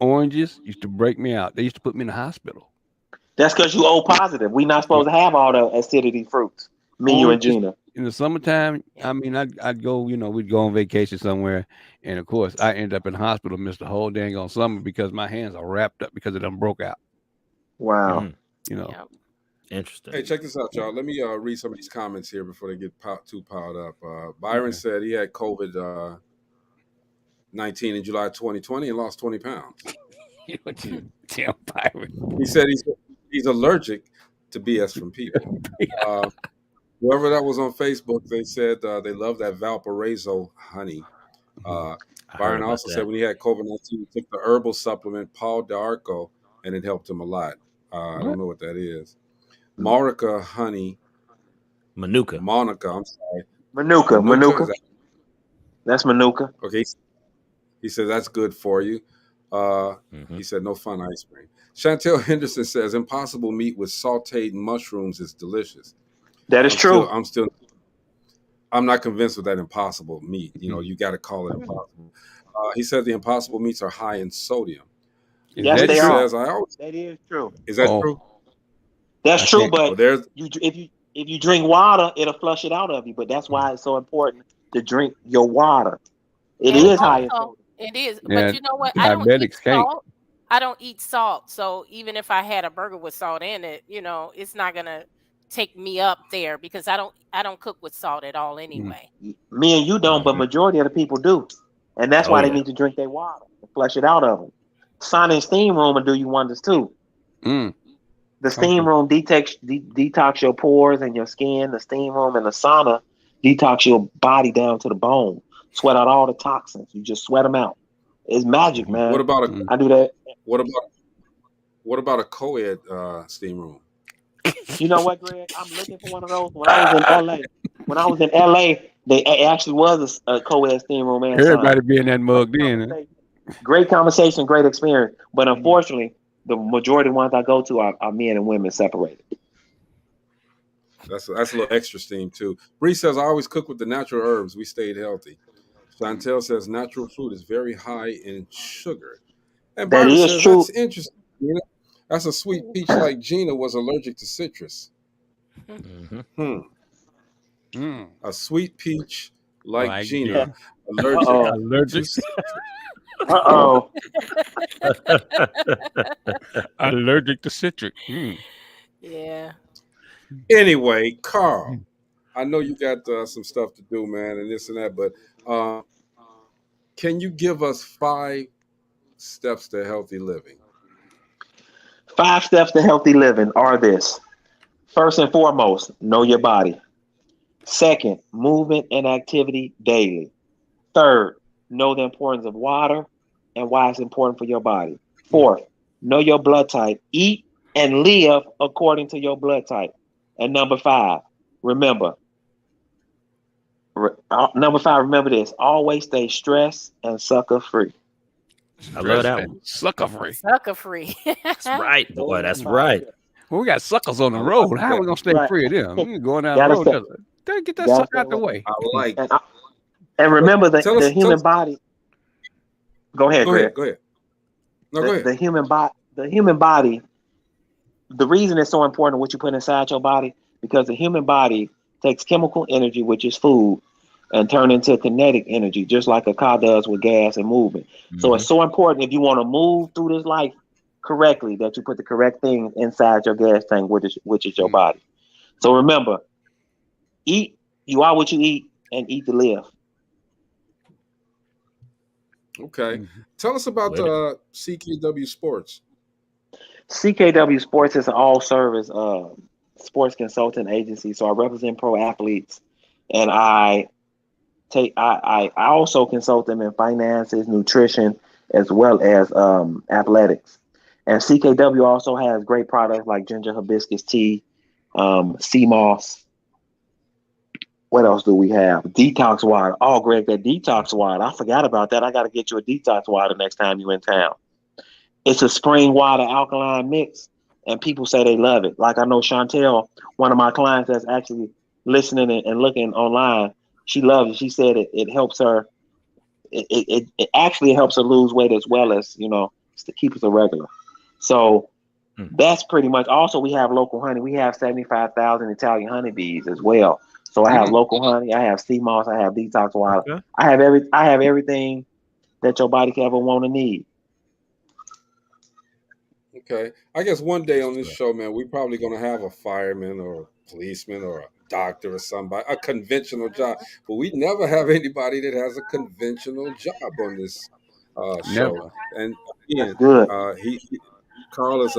oranges used to break me out. They used to put me in the hospital. That's because you O positive. We're not supposed to have all the acidity fruits. You and Gina. In the summertime, I mean, I'd go, we'd go on vacation somewhere. And of course, I end up in the hospital, missed the whole dang on summer because my hands are wrapped up because it done broke out. Wow. Interesting. Hey, check this out, y'all. Let me read some of these comments here before they get too piled up. Byron said he had COVID-19 in July 2020 and lost 20 pounds. Damn, Byron. He said he's allergic to BS from people. Whoever that was on Facebook, they said they love that Valparaiso honey. Byron also said when he had COVID-19, he took the herbal supplement Paul d'Arco, and it helped him a lot. I don't know what that is. Manuka honey. Manuka. I'm sorry. Manuka. That's Manuka. Okay. He said that's good for you. He said no fun ice cream. Chantel Henderson says impossible meat with sauteed mushrooms is delicious. That is true. I'm not convinced with that impossible meat. You got to call it impossible. He said the impossible meats are high in sodium. Yes, they are. That is true. Is that true? That's true, but if you drink water, it'll flush it out of you. But that's why it's so important to drink your water. It is high in sodium. It is, Yeah, but you know what? I don't eat salt. So even if I had a burger with salt in it, it's not gonna take me up there because I don't cook with salt at all anyway. Me and you don't, but majority of the people do, and that's why they need to drink their water and flush it out of them. Sauna and steam room will do you wonders too. The steam room detox your pores and your skin. The steam room and the sauna detox your body down to the bone. Sweat out all the toxins. You just sweat them out. It's magic, man. What about I do that. What about a co-ed steam room? You know what, Greg? I'm looking for one of those. When I was in LA, they actually was a co-ed steam room. And everybody being that mugged in. Great conversation, great experience. But unfortunately, the majority of the ones I go to are men and women separated. That's a little extra steam too. Bree says I always cook with the natural herbs. We stayed healthy. Chantel says natural fruit is very high in sugar. And that is says, true. That's interesting. That's a sweet peach like Gina was allergic to citrus. A sweet peach like Gina allergic to citrus. Uh-oh. Allergic to citric. Yeah. Anyway, Carl, I know you got some stuff to do, man, and this and that, but can you give us 5 steps to healthy living? 5 steps to healthy living are this. First and foremost, know your body. Second, movement and activity daily. Third, know the importance of water and why it's important for your body. Fourth, know your blood type. Eat and live according to your blood type. And number 5, remember this. Always stay stress and sucker free. I love that one. Sucker free. Sucker free. That's right, boy. That's right. Well, we got suckers on the road. How are we gonna stay free of them? We going down the road. Gotta get that sucker out the way. I like. And remember the human body. Go ahead, Greg. Go ahead. No, go ahead. The human body. The reason it's so important what you put inside your body, because the human body takes chemical energy, which is food, and turn into kinetic energy, just like a car does with gas and movement. So it's so important if you want to move through this life correctly that you put the correct thing inside your gas tank, which is your body. So remember, eat. You are what you eat, and eat to live. Okay. Tell us about CKW Sports. CKW Sports is an all-service sports consulting agency. So I represent pro athletes, and I also consult them in finances, nutrition, as well as athletics. And CKW also has great products like ginger hibiscus tea, sea moss. What else do we have? Detox water. Oh, Greg, that detox water. I forgot about that. I got to get you a detox water next time you're in town. It's a spring water alkaline mix, and people say they love it. Like I know Chantel, one of my clients that's actually listening and looking online, she loves it. She said it helps her. It actually helps her lose weight as well as, to keep us a regular. So that's pretty much. Also, we have local honey. We have 75,000 Italian honeybees as well. So I have local honey. I have sea moss. I have detox water. Okay. I have everything that your body could ever want to need. Okay. I guess one day on this show, man, we're probably going to have a fireman or a policeman or a doctor or somebody, a conventional job. But we never have anybody that has a conventional job on this show. And again, Carl is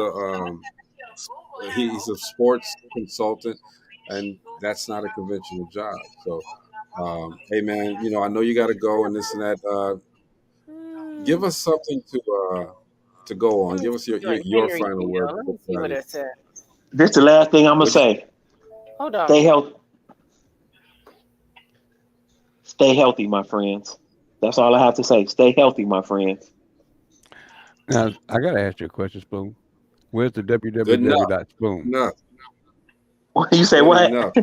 he's a sports consultant, and that's not a conventional job. So, hey, man, I know you got to go and this and that. Give us something to go on. Give us your final word. Let me see what it said. This is the last thing I'm gonna say. Hold on. Stay healthy, my friends. That's all I have to say. Stay healthy, my friends. Now I gotta ask you a question, Spoon. Where's the www.spoon? No. You say what? What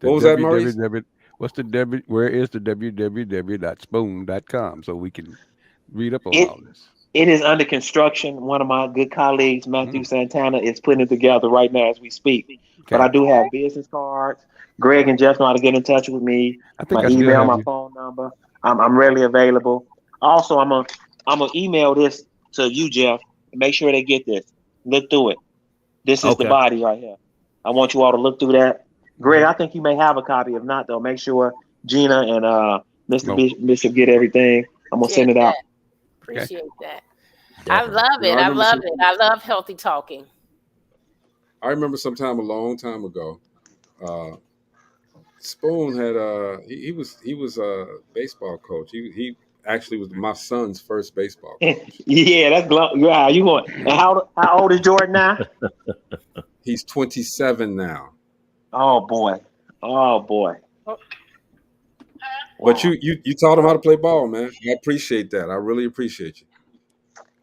was that, Maurice? Where is the www.spoon.com so we can read up on all this? It is under construction. One of my good colleagues, Matthew Santana, is putting it together right now as we speak. Okay. But I do have business cards. Greg and Jeff know how to get in touch with me. My email, my phone number. I'm readily available. Also, I'm gonna email this to you, Jeff. Make sure they get this. Look through it. This is the body right here. I want you all to look through that. Greg, I think you may have a copy. If not, though, make sure Gina and Mr. Bishop get everything. I'm gonna send it out. Appreciate that. I love it. I love it. I love healthy talking. I remember sometime a long time ago, Spoon had he was a baseball coach. He actually was my son's first baseball coach. Yeah, that's yeah. You going? And how old is Jordan now? He's 27 now. Oh boy. But you taught him how to play ball, man. I appreciate that. I really appreciate you.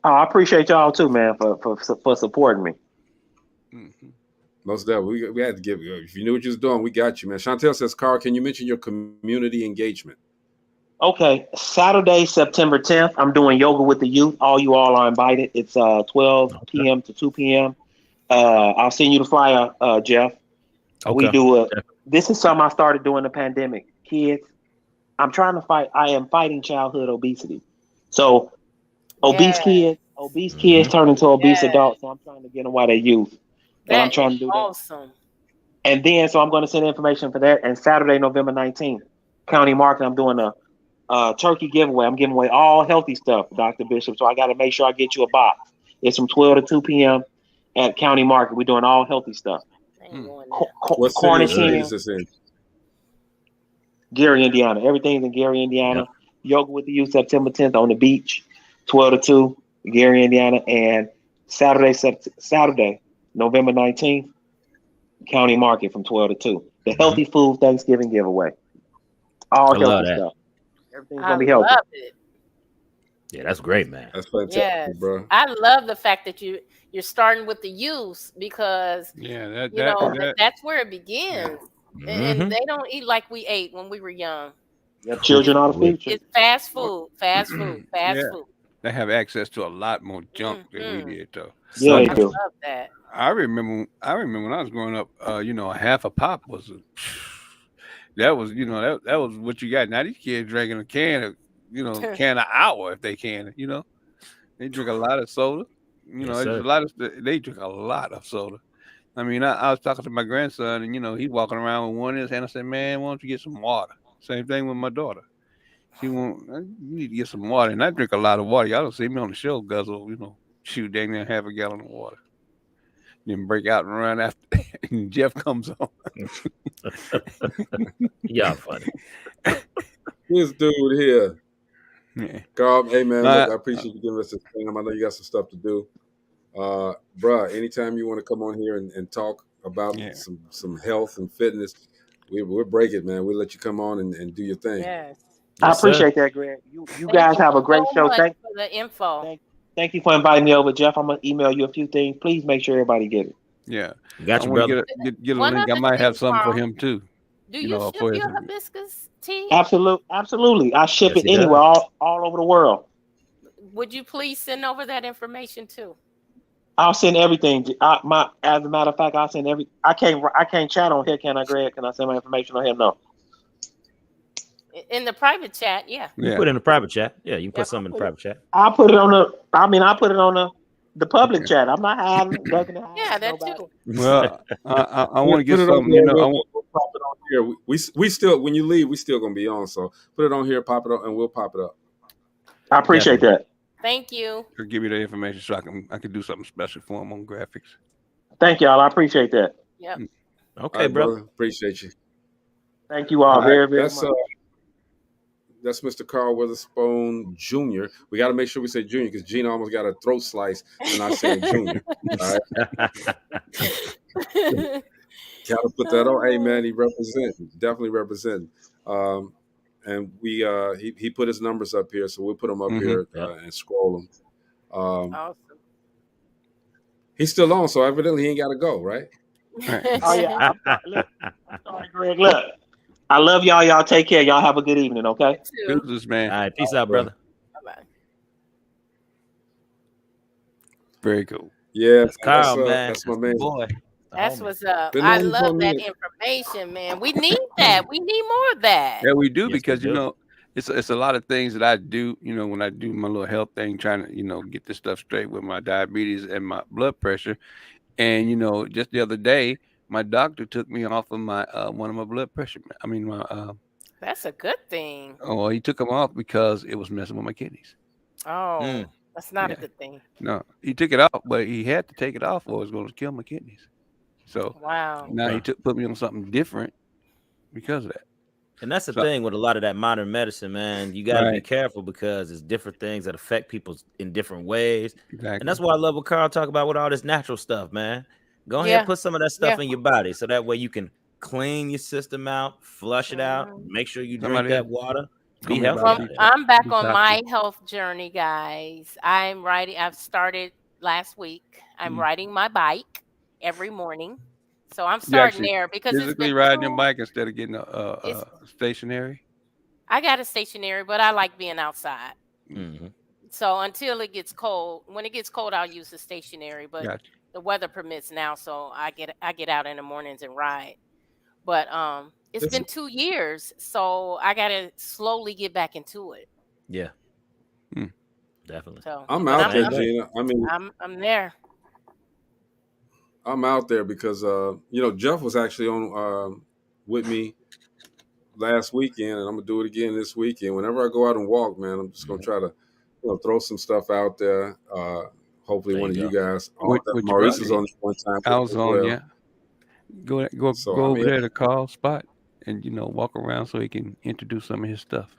Oh, I appreciate y'all too, man, for supporting me. Mm-hmm. Most definitely. We had to give you. If you knew what you was doing, we got you, man. Chantel says, Carl, can you mention your community engagement? Okay. Saturday, September 10th, I'm doing yoga with the youth. You all are invited. It's 12 p.m. to 2 p.m. I'll send you the flyer, Jeff. Okay. This is something I started doing the pandemic. Kids, I'm trying to fight. I am fighting childhood obesity. So obese kids turn into obese adults. So I'm trying to get them while they're youth, and I'm That trying is to do that. awesome. And then, so I'm going to send information for that. And Saturday, November 19th, County Market, I'm doing a turkey giveaway. I'm giving away all healthy stuff, Dr. Bishop. So I got to make sure I get you a box. It's from 12 to 2 p.m. at County Market. We're doing all healthy stuff. What Cornish city hen, is this in? Gary, Indiana. Everything's in Gary, Indiana. Yep. Yoga with the Youth, September 10th on the beach, 12 to 2, Gary, Indiana. And Saturday, November 19th, County Market from 12 to 2. The Healthy Food Thanksgiving giveaway. All healthy stuff. Everything's going to be healthy. I love it. Yeah, that's great, man. That's fantastic, bro. I love the fact that you're starting with the youth because that's where it begins. Mm-hmm. And they don't eat like we ate when we were young. Your children are the future. It's fast food. They have access to a lot more junk than we did, though. Yeah, they do. I love that. I remember when I was growing up. A half a pop was that was what you got. Now these kids drinking a can an hour if they can. They drink a lot of soda. They drink a lot of soda. I mean, I was talking to my grandson, and he's walking around with one in his hand. I said, "Man, why don't you get some water?" Same thing with my daughter. You need to get some water, and I drink a lot of water. Y'all don't see me on the show guzzle, shoot dang near half a gallon of water. Then break out and run after and Jeff comes on. Y'all funny. This dude here. Yeah. Carl, hey man, look, I appreciate you giving us this time. I know you got some stuff to do. Bruh, anytime you want to come on here and talk about some health and fitness, we'll break it, man. We'll let you come on and do your thing. Yes. I appreciate that, Greg. You guys have a great show. Thank you for the info. Thank you for inviting me over, Jeff. I'm gonna email you a few things. Please make sure everybody get it. Yeah, got you, brother. Get a link. I might have something for him too. Do you ship your hibiscus tea? Absolutely. I ship it anywhere, all over the world. Would you please send over that information too? I'll send everything. As a matter of fact, I'll send every. I can't chat on here, can I, Greg? Can I send my information on here? No. In the private chat, yeah. You put it in the private chat. Yeah, you can put something in the private chat. I'll put it on the public chat. I'm not hiding. Yeah, that too. Well, I want to get something. We'll pop it on here. We still, when you leave, we still gonna be on. So put it on here, pop it up, and we'll pop it up. I appreciate that. Thank you. I'll give you the information so I can do something special for him on graphics. Thank y'all. I appreciate that. Yep. Okay, right, brother. Appreciate you. Thank you all very, very much. That's Mr. Carl Weatherspoon Jr. We got to make sure we say Jr. because Gina almost got a throat slice and I said Jr. All right. Got to put that on. Hey, man, he definitely represent. And we he put his numbers up here, so we'll put them up here and scroll them. Awesome. He's still on, so evidently he ain't got to go, right? Oh, yeah. Sorry, Greg. Look. I love y'all. Y'all take care. Y'all have a good evening, okay? This man. All right, peace out, brother. Bye-bye. Very cool. Yeah, that's Carl, man. That's my man. Boy. That's what's up. I love that information, man. We need that. We need more of that. Yeah, we do because it's a lot of things that I do. When I do my little health thing, trying to get this stuff straight with my diabetes and my blood pressure, and just the other day. My doctor took me off of my one of my blood pressure. That's a good thing. Oh, he took them off because it was messing with my kidneys. Oh, that's not a good thing. No, he took it off, but he had to take it off or it was going to kill my kidneys. So now he put me on something different because of that. And that's the thing with a lot of that modern medicine, man. You got to be careful because it's different things that affect people in different ways. Exactly. And that's why I love what Carl talk about with all this natural stuff, man. Go ahead and put some of that stuff in your body so that way you can clean your system out, flush it out, make sure you drink that water. Be healthy. I'm back on my health journey, guys. I've started last week. I'm riding my bike every morning. So I'm starting there because physically riding your bike instead of getting a stationary. I got a stationary, but I like being outside. Mm-hmm. So until it gets cold, when it gets cold, I'll use the stationary. But the weather permits now, so I get out in the mornings and ride. But it's been Listen, 2 years, so I gotta slowly get back into it. Yeah, Hmm. definitely. So, I'm but out there, Same way. Gina. I mean, I'm there. I'm out there because Jeff was actually on with me last weekend, and I'm gonna do it again this weekend. Whenever I go out and walk, man, I'm just gonna try to throw some stuff out there. Hopefully, There one you of you go. guys. With your Maurice brother, is on this one time I with was me as on, well. yeah. Go So go I over mean, there to Carl's spot and walk around so he can introduce some of his stuff.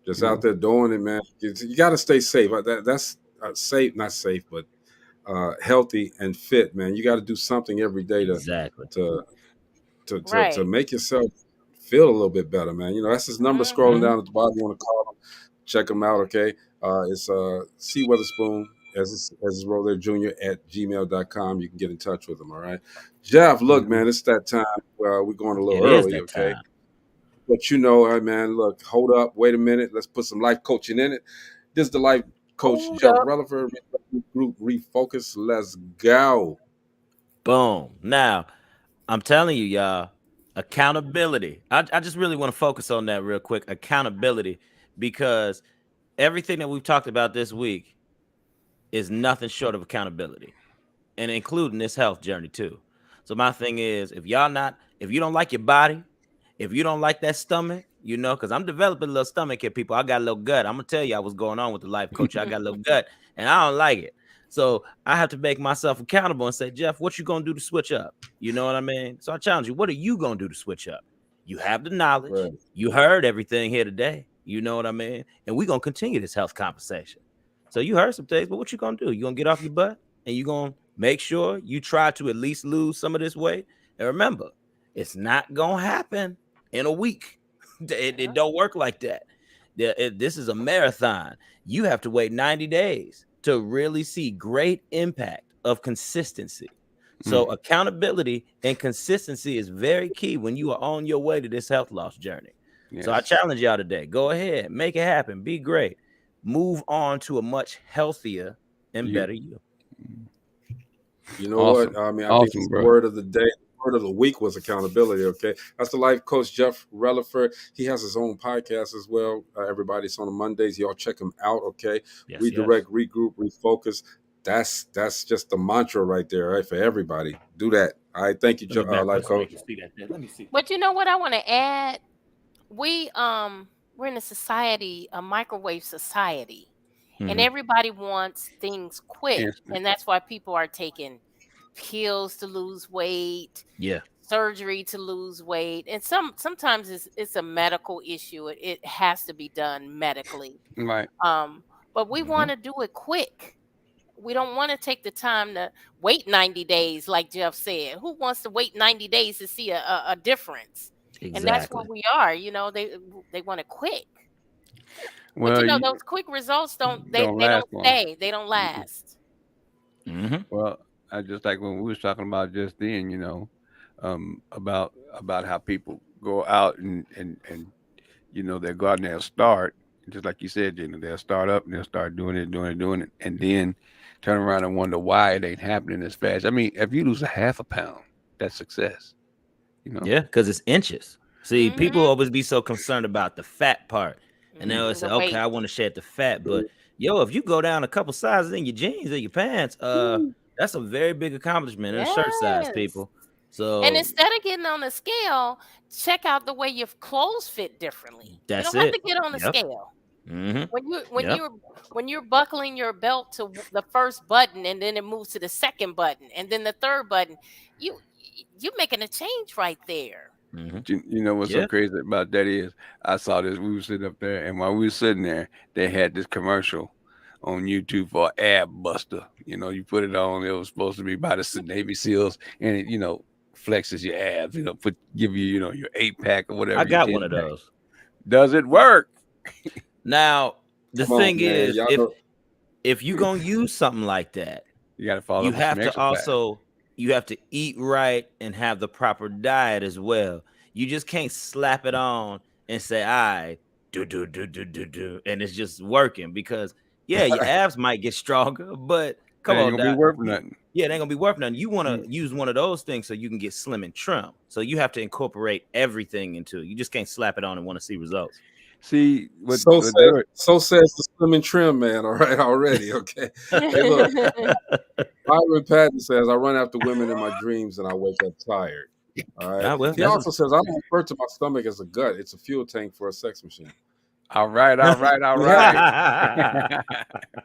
just You out know, there doing it, man. You got to stay safe. That's safe, not safe, but healthy and fit, man. You got to do something every day Exactly. to to Right. make yourself feel a little bit better, man. That's his number scrolling Mhm. down at the bottom. You want to call him, check him out, okay? It's C Weatherspoon, as it's wrote there, junior at gmail.com. You can get in touch with him, all right? Jeff, look, man, it's that time. We're going a little It is early, that okay? time. But hey, man, look, hold up, wait a minute. Let's put some life coaching in it. This is the life coach, Hold Jeff up. Relaford, group refocus. Let's go. Boom. Now, I'm telling you, y'all, accountability. I just really want to focus on that real quick. Accountability, because everything that we've talked about this week is nothing short of accountability, and including this health journey too. So my thing is, if you don't like your body, if you don't like that stomach, because I'm developing a little stomach here, people. I got a little gut. I'm gonna tell y'all what's going on with the life coach. I got a little gut, and I don't like it. So I have to make myself accountable and say, Jeff, what you gonna do to switch up? You know what I mean? So I challenge you. What are you gonna do to switch up? You have the knowledge. Right. You heard everything here today. You know what I mean? And we're gonna continue this health conversation. So you heard some things, but what you gonna do? You gonna get off your butt and you gonna make sure you try to at least lose some of this weight. And remember, it's not gonna happen in a week. It don't work like that. This is a marathon. You have to wait 90 days to really see great impact of consistency. So accountability and consistency is very key when you are on your way to this health loss journey. So I yes. challenge y'all today. Go ahead, make it happen, be great. Move on to a much healthier and You better you. You know awesome, what? I mean, I think awesome, it's the bro. word of the day. The word of the week was accountability. Okay, that's the life coach Jeff Relaford. He has his own podcast as well. Everybody's on Mondays. Y'all check him out. Okay, Yes, redirect, regroup, refocus. That's just the mantra right there, right, for everybody. Do that. All right, thank you, Let me back life up so they coach. can see that there. Let me see. But you know what I want to add? We're in a society, a microwave society, and everybody wants things quick, Instant. and that's why people are taking pills to lose weight, Yeah. surgery to lose weight, and sometimes it's a medical issue. It has to be done medically. Right. But we want to do it quick. We don't want to take the time to wait 90 days, like Jeff said. Who wants to wait 90 days to see a difference? And that's where Exactly. we are. They want it quick. But Well, those quick results they don't last don't long. stay. They don't last. Well, I just like when we was talking about just then, about how people go out and they'll go out and they'll start, just like you said, they'll start up and they'll start doing it, and then turn around and wonder why it ain't happening as fast. I mean, if you lose a half a pound, that's success. Yeah, because it's inches. See, people always be so concerned about the fat part. And they always say, The okay, weight. I want to shed the fat. But if you go down a couple sizes in your jeans or your pants, that's a very big accomplishment in a shirt size, Yes. people. And So instead of getting on the scale, check out the way your clothes fit differently. that's You don't have it. to get on the Yep. scale. Yep. When you're buckling your belt to the first button, and then it moves to the second button, and then the third button, you're making a change right there. You know what's so crazy about that is I saw this. We were sitting up there, and while we were sitting there, they had this commercial on YouTube for ab buster. You put it on. It was supposed to be by the Navy SEALs, and it flexes your abs. Give you your 8-pack or whatever. I got your one of 10-pack. those. Does it work? Now, the Come on, thing man. is, Y'all know- if you're gonna use something like that, You got to follow you up with some have to exercise. you have to eat right and have the proper diet as well. You just can't slap it on and say, all right, do, and it's just working, because your abs might get stronger, but come That ain't on, gonna be Doc. worth nothing. Yeah, they ain't gonna be worth nothing. You want to use one of those things so you can get slim and trim. So you have to incorporate everything into it. You just can't slap it on and want to see results. See, so says the slim and trim man. All right, already. Okay. Hey, look. Byron Patton says, I run after women in my dreams and I wake up tired. All right. Well, he also says, I don't refer to my stomach as a gut. It's a fuel tank for a sex machine. All right.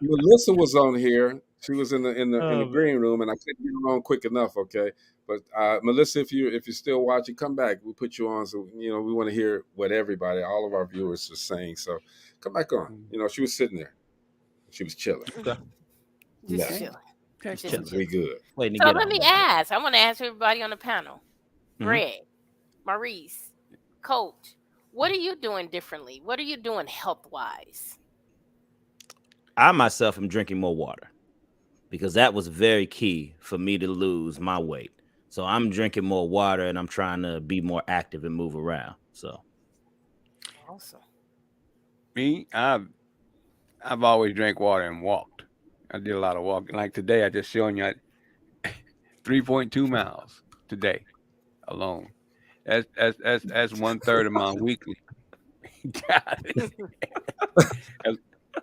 Melissa was on here. She was in the green room, and I couldn't get her on quick enough. Okay, but Melissa, if you're still watching, come back. We'll put you on. So we want to hear what all of our viewers are saying. So come back on. She was sitting there. She was chilling. Okay. Just chilling. We good. So let me ask. I want to ask everybody on the panel. Greg, Maurice, Coach, what are you doing differently? What are you doing health-wise? I myself am drinking more water because that was very key for me to lose my weight. So I'm drinking more water and I'm trying to be more active and move around. So awesome. Me, I've always drank water and walked. I did a lot of walking. Like today, I just showing you 3.2 miles today alone. That's 1/3 of my weekly. That's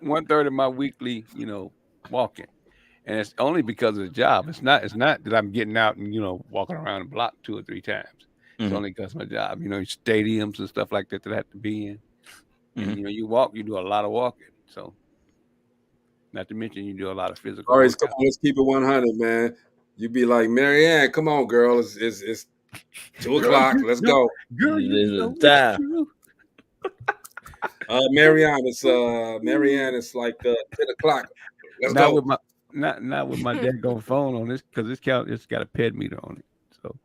1/3 of my weekly, walking. And it's only because of the job. It's not that I'm getting out and, walking around the block 2 or 3 times. It's only because of my job. Stadiums and stuff like that I have to be in. And, you walk, you do a lot of walking. So not to mention you do a lot of physical. All right, come on, let's keep it 100, man. You be like, Marianne, come on, girl. It's 2 o'clock. Let's go. Girl, Marianne, it's like 10 o'clock. Let's go. Not with my daggone phone on this, because it's got a ped meter on it. So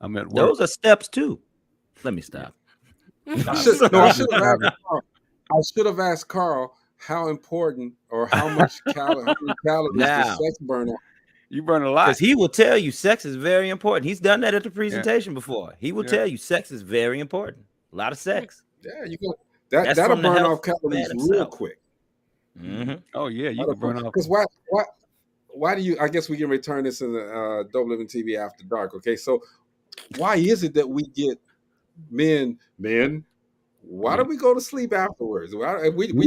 I'm at work. Those are steps too. Let me stop. I should have asked Carl how important or how much calories does sex burn on. You burn a lot. Because he will tell you sex is very important. He's done that at the presentation before. He will tell you sex is very important. A lot of sex. Yeah, you go. That'll burn off calories real quick. Oh yeah, you can burn off. Because why do you? I guess we can return this in the Dope Living TV After Dark. Okay, so why is it that we get men? Why do we go to sleep afterwards? We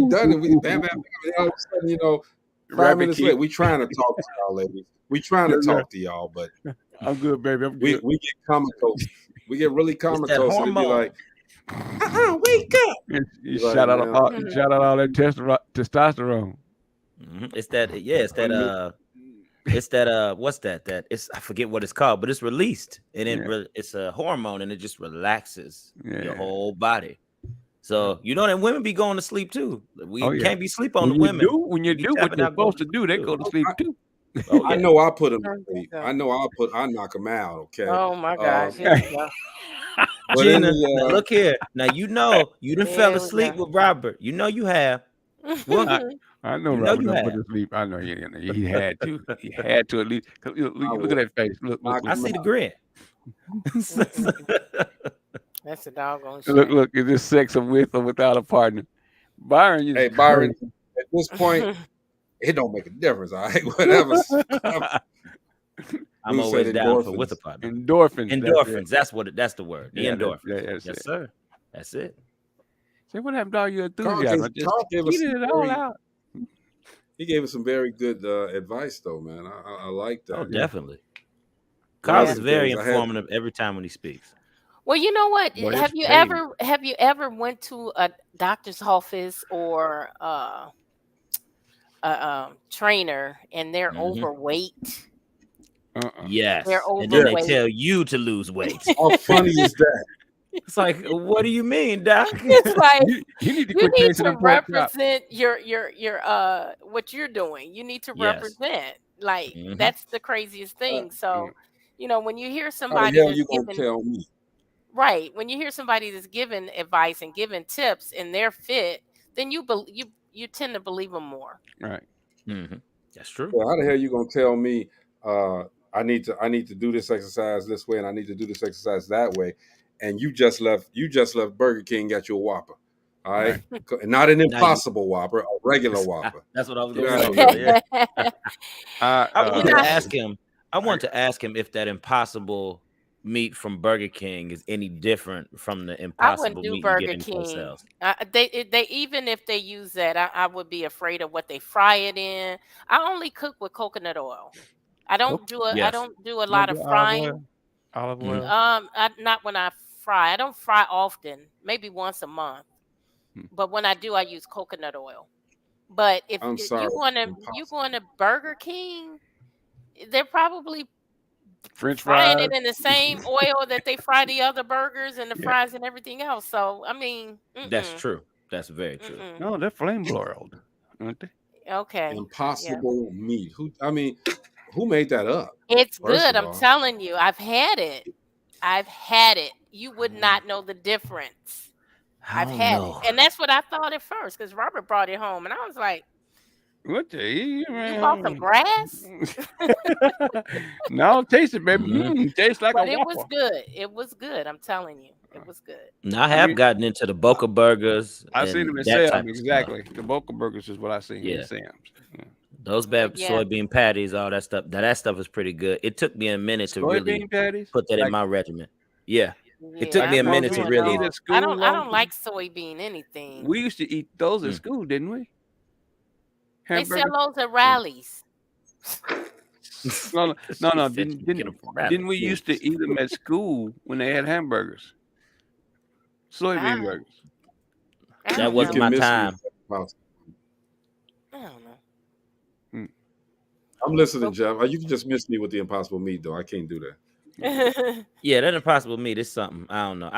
done it. We bam. All of a sudden, 5 minutes later, we trying to talk to y'all, ladies. We trying to talk to y'all, but I'm good, baby. I'm good. We get comatose. We get really comatose and be like, wake up. You shout out all that testosterone. It's that what's that? I forget what it's called, but it's released and it's a hormone and it just relaxes your whole body. So that women be going to sleep too. We can't be sleep on the women. When you do what you're supposed to do, they go to sleep too. I know I put them to sleep. I knock them out. Okay. Oh my gosh. Here we go. Gina, now look here. Now you done fell asleep with Robert. You have. Well, I know Robert done put to sleep. I know he had to. He had to at least. Look at that face. Look. I see the grin. That's a doggone shit. Look. Is this sex with or without a partner? Byron. Hey, Byron. At this point, it don't make a difference. All right, whatever. I'm always down for with a partner. Endorphins. That's the word. The endorphins. Yes, sir. That's it. Say, what happened to all your enthusiasm? He gave us some very good advice, though, man. I like that. Oh, definitely. Carl is very informative every time when he speaks. Well, you know what? Have you ever went to a doctor's office or a trainer and they're overweight? Yes. They're overweight. And then they tell you to lose weight. How funny is that? It's like, what do you mean, Doc? It's like you need to represent your what you're doing. You need to represent. Like that's the craziest thing. So, when you hear somebody you gonna tell me? Right. When you hear somebody that's giving advice and giving tips and they're fit, then you tend to believe them more. Right. That's true. Well, how the hell you gonna tell me I need to do this exercise this way and I need to do this exercise that way? And you just left Burger King, got you a Whopper. All right. Not an Impossible Whopper, a regular Whopper. That's what I was going to say. I was going to ask him, I want to ask him if that Impossible meat from Burger King is any different from the I Impossible wouldn't do meat you get Burger anyplace King. else. They even if they use that, I would be afraid of what they fry it in. I only cook with coconut oil. I don't do I Yes. don't do a You don't lot of do olive frying. oil? Olive Mhm. oil? Not when I fry. I don't fry often, maybe once a month. But when I do, I use coconut oil. But if I'm sorry, you going to Burger King, they're probably French frying fries? it in the same oil that they fry the other burgers and the Yeah. fries and everything else. So I mean, That's true. That's very true. No, they're flame broiled, aren't they? Okay. Yeah. Impossible meat. Who made that up? It's First good. of I'm all, telling you. I've had it. I've had it. You would not know the difference. I I've don't had know. it. And that's what I thought at first because Robert brought it home. And I was like, What the you bought some grass? No, taste it, baby. Mhm. Tastes like But a it was waffle. good. It was good. I'm telling you. It was good. Now, I I have mean, gotten into the Boca burgers I seen and them in that Sam's, type of stuff. exactly. The Boca burgers is what I seen in Yeah. Sam's. Yeah. Those bad Yeah. soybean patties, all that stuff. That stuff is pretty good. It took me a minute to really Soybean patties? put that in Like, my regimen. Yeah. It Yeah, took I me a like the ones minute we to used to eat really. at school. I don't long like soybean anything. We used to eat those at school, didn't we? They sell Hamburgers? those at rallies. No. She said you Didn't can get 'em from Rallies. didn't we used to eat them at school when they had hamburgers? Soybean Ah. burgers. I That don't you wasn't know. can my miss me time. with that Impossible. I don't know. I'm listening, Jeff. You can just miss me with the Impossible meat, though. I can't do that. Yeah, that Impossible meat is something. I don't know.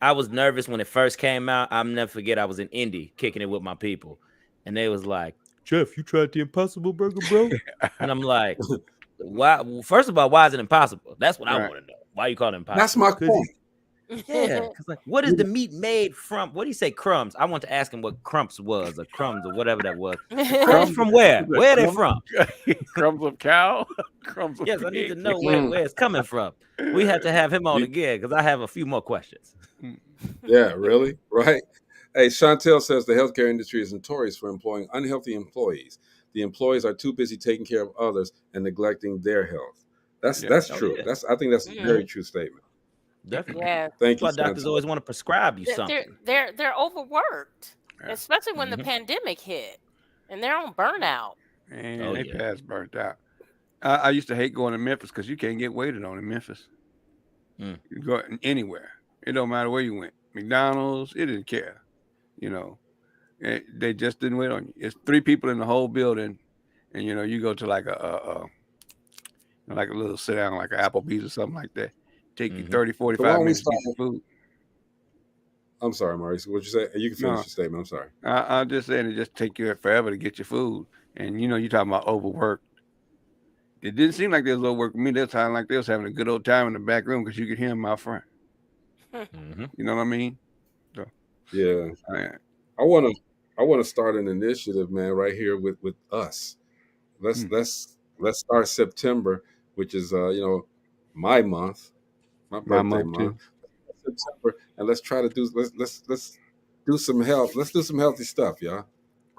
I was nervous when it first came out. I'll never forget. I was in Indy kicking it with my people, and they was like, "Jeff, you tried the Impossible Burger, bro?" And I'm like, "Why? Well, first of all, why is it impossible? That's what I Right. want to know. Why you call it impossible?" That's my 'Cause point. yeah, because like, what is the meat made from? What do you say, crumbs? I want to ask him what crumps was, or crumbs, or whatever that was. Crumbs from where? Where are they from? Crumbs of cow? Crumbs of Yes, I need to pig? know where it's coming from. We have to have him on again because I have a few more questions. Yeah, really? Right? Hey, Chantel says the healthcare industry is notorious for employing unhealthy employees. The employees are too busy taking care of others and neglecting their health. That's Oh, true. yeah. I think that's a very true statement. Definitely. Yeah. Thank you, That's why doctors Chantel. always want to prescribe you something. They're overworked, Yeah. especially when the pandemic hit, and they're on burnout. Man, Oh, they yeah. past burnt out. I used to hate going to Memphis because you can't get waited on in Memphis. Mm. You go anywhere. It don't matter where you went. McDonald's, it didn't care. You know, they just didn't wait on you. It's 3 people in the whole building, and you go to like a little sit down, like an Applebee's or something like that. Take you 30, 45 minutes to get your food. I'm sorry, Maurice. What'd you say? You can finish No. your statement. I'm sorry. I'm just saying it just take you forever to get your food. And you're talking about overworked. It didn't seem like they was overworked me. They was sounding like they was having a good old time in the back room because you could hear them out front. Mm-hmm. You know what I mean? So, Yeah. man. I want to start an initiative, man, right here with us. Let's start September, which is my month, my birthday month, too. September, and let's try to do let's do some health. Let's do some healthy stuff, y'all.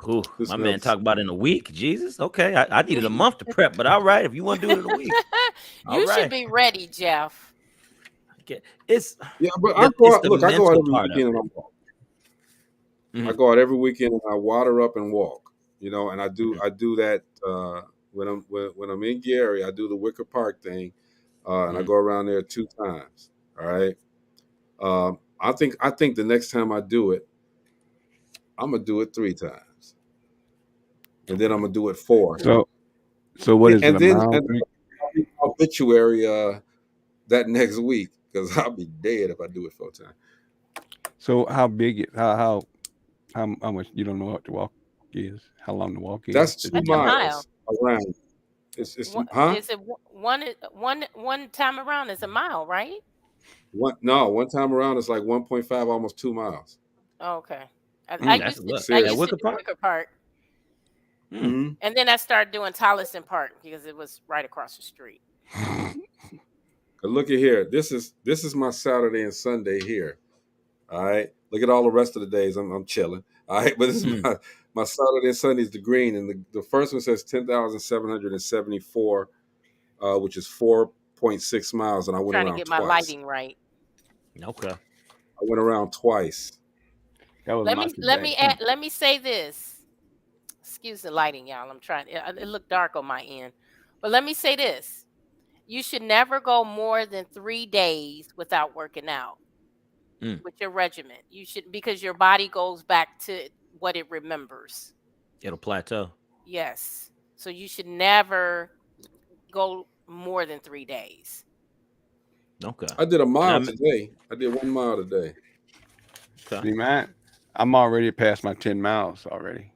Ooh, Do my some man healthy talk about it in a week. Jesus. Okay. I needed a month to prep, but all right. If you want to do it in a week. You All should right. be ready, Jeff. Okay. It's Yeah, but the- I go it's out. the Look, I go out mental every part of weekend it. and I walk. Mhm. I go out every weekend and I water up and walk. And I do that when I'm in Gary. I do the Wicker Park thing, and I go around there 2 times. All right. I think the next time I do it, I'm gonna do it 3 times, and then I'm gonna do it 4. So what is and it? then Amount? and I'll be obituary that next week because I'll be dead if I do it 4 times. So how big it? How much? You don't know what the walk is? How long the walk is? That's 2 That's a mile. miles around. It's huh? Is it one time around is a mile, right? One time around is like 1.5, almost 2 miles. Oh, okay. I That's used a to lot. I Serious. used to Wicker do Park? Wicker Park, Mm-hmm. and then I started doing Tolleson Park because it was right across the street. Look at here. This is my Saturday and Sunday here. All right. Look at all the rest of the days. I'm chilling. All right. But this is my Saturday and Sunday is the green, and the first one says 10,774 which is 4.6 miles, and I went Trying to around get my twice. lighting right. Okay. I went around twice. That was Let my me let me say this. Excuse the lighting, y'all. I'm trying. It looked dark on my end, but let me say this: you should never go more than 3 days without working out with your regimen. You should, because your body goes back to what it remembers. It'll plateau. Yes, so you should never go more than 3 days. Okay. I did a mile today. I did 1 mile today. See, man, I'm already past my 10 miles already.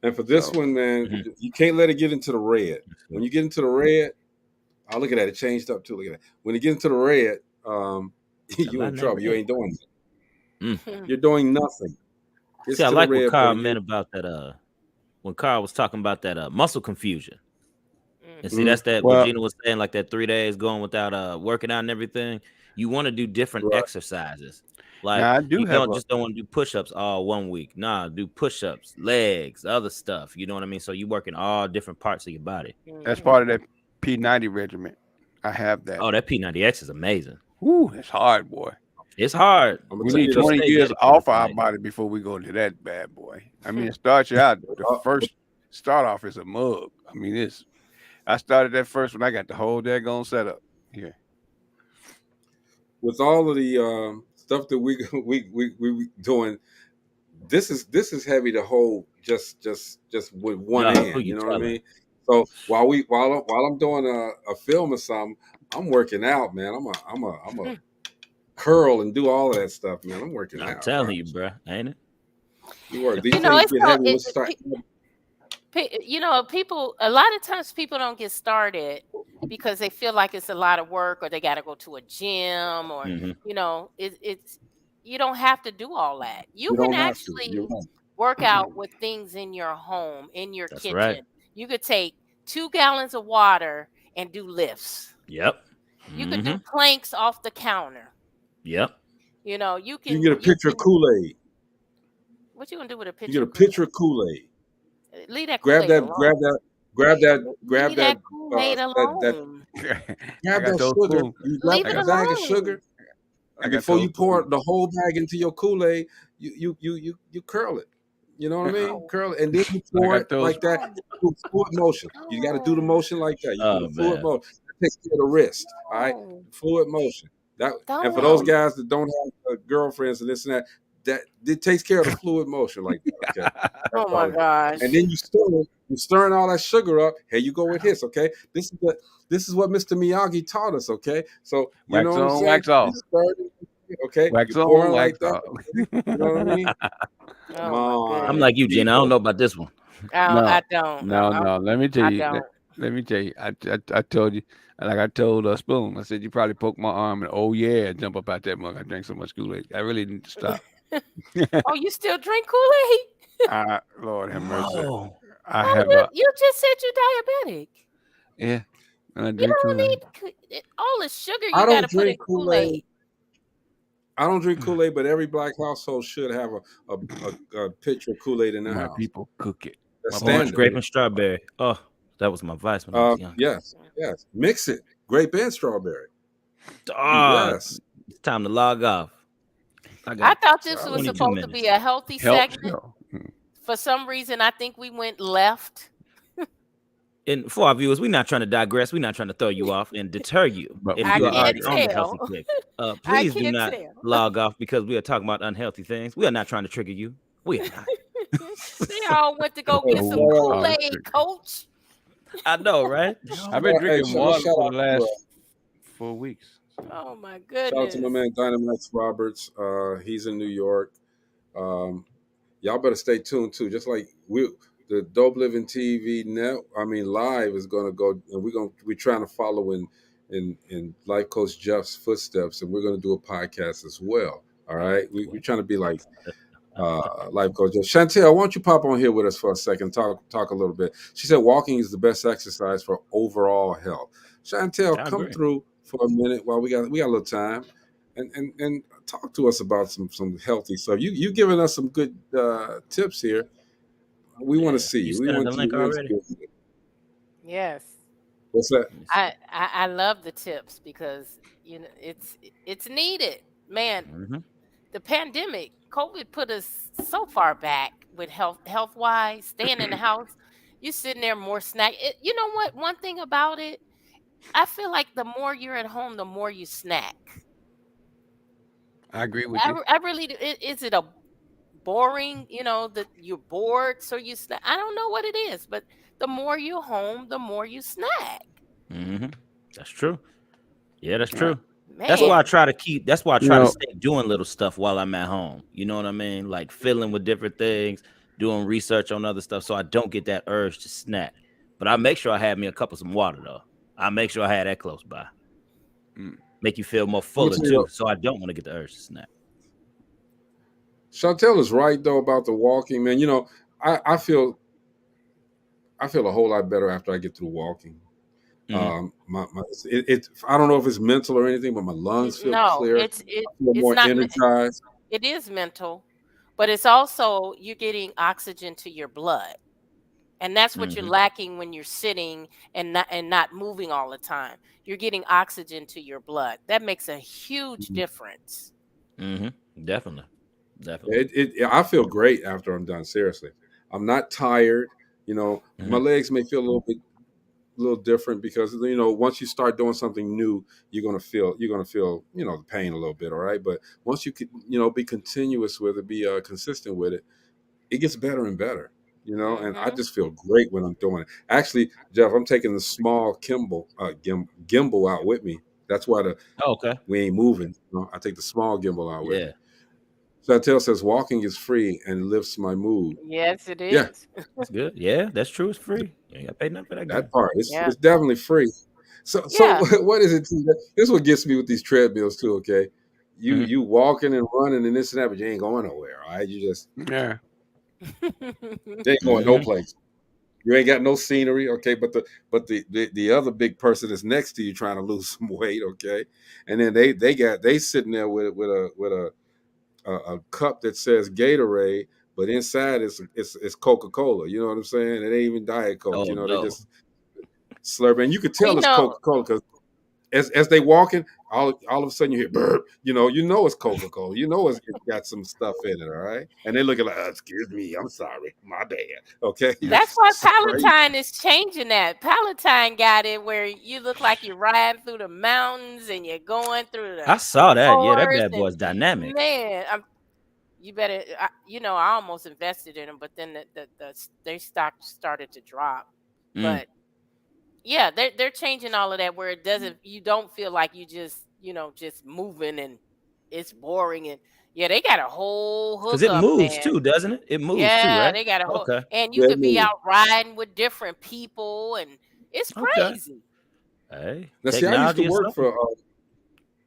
And for this one, man, you can't let it get into the red. When you get into the red, oh, look at that. It changed up too. Look at that. When you get into the red, you in trouble. You ain't doing it. You're doing nothing. See, I like what Carl meant about that. When Carl was talking about that muscle confusion. And see, that's that what Gina was saying, like that 3 days going without working out and everything. You want to do different exercises. Like now, you don't want to do push-ups all 1 week. Nah, do push-ups, legs, other stuff. You know what I mean? So you working all different parts of your body. That's part of that P90 regimen. I have that. Oh, that P90X is amazing. Woo, it's hard, boy. It's hard. We need 20 years off our body before we go to that bad boy. I mean, it starts you out. The first start off is a mug. I mean, I started that first when I got the whole daggone setup here. With all of the stuff that we doing, this is heavy to hold just with one hand. You know what I mean? So while I'm doing a film or something, I'm working out, man. I'm a curl and do all of that stuff, man. I'm working out. I'm telling you, bro, ain't it? You work. These things get heavy. Let's start. You know, people, a lot of times people don't get started because they feel like it's a lot of work, or they got to go to a gym, or you know, it's you don't have to do all that. You can actually work out with things in your home, in your kitchen. Right. You could take 2 gallons of water and do lifts. Yep. You could do planks off the counter. Yep. You know, you can get a picture of Kool-Aid. What you gonna do with a picture? You get a picture of Kool-Aid. Leave that grab Kool-Aid that, alone. grab that Kool-Aid alone. grab that sugar. You grab a bag of sugar, and before you pour the whole bag into your Kool-Aid, you curl it. You know what I mean? Curl it, and then you pour it like that. Fluid motion. You got to do the motion like that. You do fluid motion. That takes care of the wrist. All right, fluid motion. And for those guys that don't have girlfriends and this and that it takes care of the fluid motion like that. Okay. Oh my gosh. And then you're stirring all that sugar up. Here you go with this, okay? This is what Mr. Miyagi taught us, okay? So you know what I'm saying? Wax off. Okay. Wax on, wax off. You know what I mean? Come on. I'm like you, Gina. I don't know about this one. I don't. No. Let me tell you. Let me tell you. I told you, like I told Spoon. I said you probably poke my arm and jump up out that mug. I drank so much Kool-Aid. I really need to stop. Oh, you still drink Kool-Aid? Lord have mercy. Oh. You just said you're diabetic. Yeah. I drink you don't Kool-Aid. need all the sugar you I don't got to put in drink Kool-Aid. I don't drink Kool-Aid, but every black household should have a pitcher of Kool-Aid in their house. People cook it. That's Orange, grape, and strawberry. Oh, that was my vice when I was young. Yes. Mix it. Grape and strawberry. Yes. It's time to log off. I thought this was supposed to be a healthy segment. For some reason, I think we went left. And for our viewers, we're not trying to digress. We're not trying to throw you off and deter you. But if you are already on the healthy kick, please do not log off because we are talking about unhealthy things. We are not trying to trigger you. We are not. They all went to go get some Kool-Aid, Coach. I know, right? I've been drinking water for the last 4 weeks. Oh my goodness! Shout out to my man Dynamax Roberts. He's in New York. Y'all better stay tuned too. Just like the Dope Living TV live is going to go, and we're trying to follow in Life Coach Jeff's footsteps, and we're going to do a podcast as well. All right, we're trying to be like Life Coach Jeff. Chantel, why don't you pop on here with us for a second? Talk a little bit. She said walking is the best exercise for overall health. Chantel, come through for a minute while we got a little time, and talk to us about some healthy stuff. You giving us some good tips here. We want to see you. We want the link already. Yes. What's that? I love the tips because it's needed, man. Mm-hmm. The pandemic, COVID put us so far back with health wise, staying in the house. You sitting there more snack. You know what? One thing about it, I feel like the more you're at home, the more you snack. I agree with you. I really do. Is it a boring? That you're bored, so you snack. I don't know what it is, but the more you're home, the more you snack. Mm-hmm. That's true. Yeah, that's Uh, true. That's Man, why I try to keep. That's why I You try to know, stay doing little stuff while I'm at home. You know what I mean? Like fiddling with different things, doing research on other stuff, so I don't get that urge to snack. But I make sure I have me a cup of some water though. I make sure I had that close by. mm, Make you feel more I'm gonna fuller tell you too, what, so I don't want to get the urge to snack. Chantel is right though about the walking, man. You know, I feel a whole lot better after I get through walking. Mm-hmm. I don't know if it's mental or anything, but my lungs feel no, clear. I feel it's more not. energized. It is mental, but it's also you're getting oxygen to your blood. And that's what you're Mm-hmm. lacking when you're sitting and not moving all the time. You're getting oxygen to your blood. That makes a huge difference. Mm-hmm. Definitely. I feel great after I'm done. Seriously, I'm not tired. You know, my Mm-hmm. legs may feel a little different because once you start doing something new, you're gonna feel the pain a little bit. All right, but once you could be continuous with it, be consistent with it, it gets better and better. And I Hmm. just feel great when I'm doing it. Actually, Jeff, I'm taking the small gimbal out with me. That's why Oh, okay. we ain't moving. I take the small gimbal out with me. Yeah. Chantel says walking is free and lifts my mood. Yes, it Yeah, is. That's good. Yeah, that's true. It's free. You ain't got to pay nothing for that that good. part. Yeah. It's definitely free. So Yeah. what is it? This is what gets me with these treadmills too. Okay, you Mm-hmm. you walking and running and this and that, but you ain't going nowhere. All right, you yeah. ain't going no Mm-hmm. place. You ain't got no scenery, okay. But the other big person is next to you trying to lose some weight, okay. And then they sitting there with a cup that says Gatorade, but inside it's Coca-Cola. You know what I'm saying? It ain't even Diet Coke. Oh They no. just slurp, and you could We tell it's know. Coca-Cola because as they walking, all of a sudden you hear burp. It's Coca-Cola. It's got some stuff in it, all right. And they looking like, excuse me, I'm sorry, my bad. Okay, That's why it's crazy. Palatine is changing that. Palatine got it where you look like you're riding through the mountains and you're going through the I saw that. Yeah, that forest. bad And boy's dynamic. man, you better. I almost invested in them, but then their stock started to drop. Mm. But yeah, they're changing all of that where you don't feel like you just moving and it's boring. And yeah, they got a whole Because it hookup, moves man. too, doesn't it? It moves too, Yeah, right? they got a whole, Okay. and you Yeah, could be out riding with different people, and it's Okay. crazy. Hey, now see, technology is something.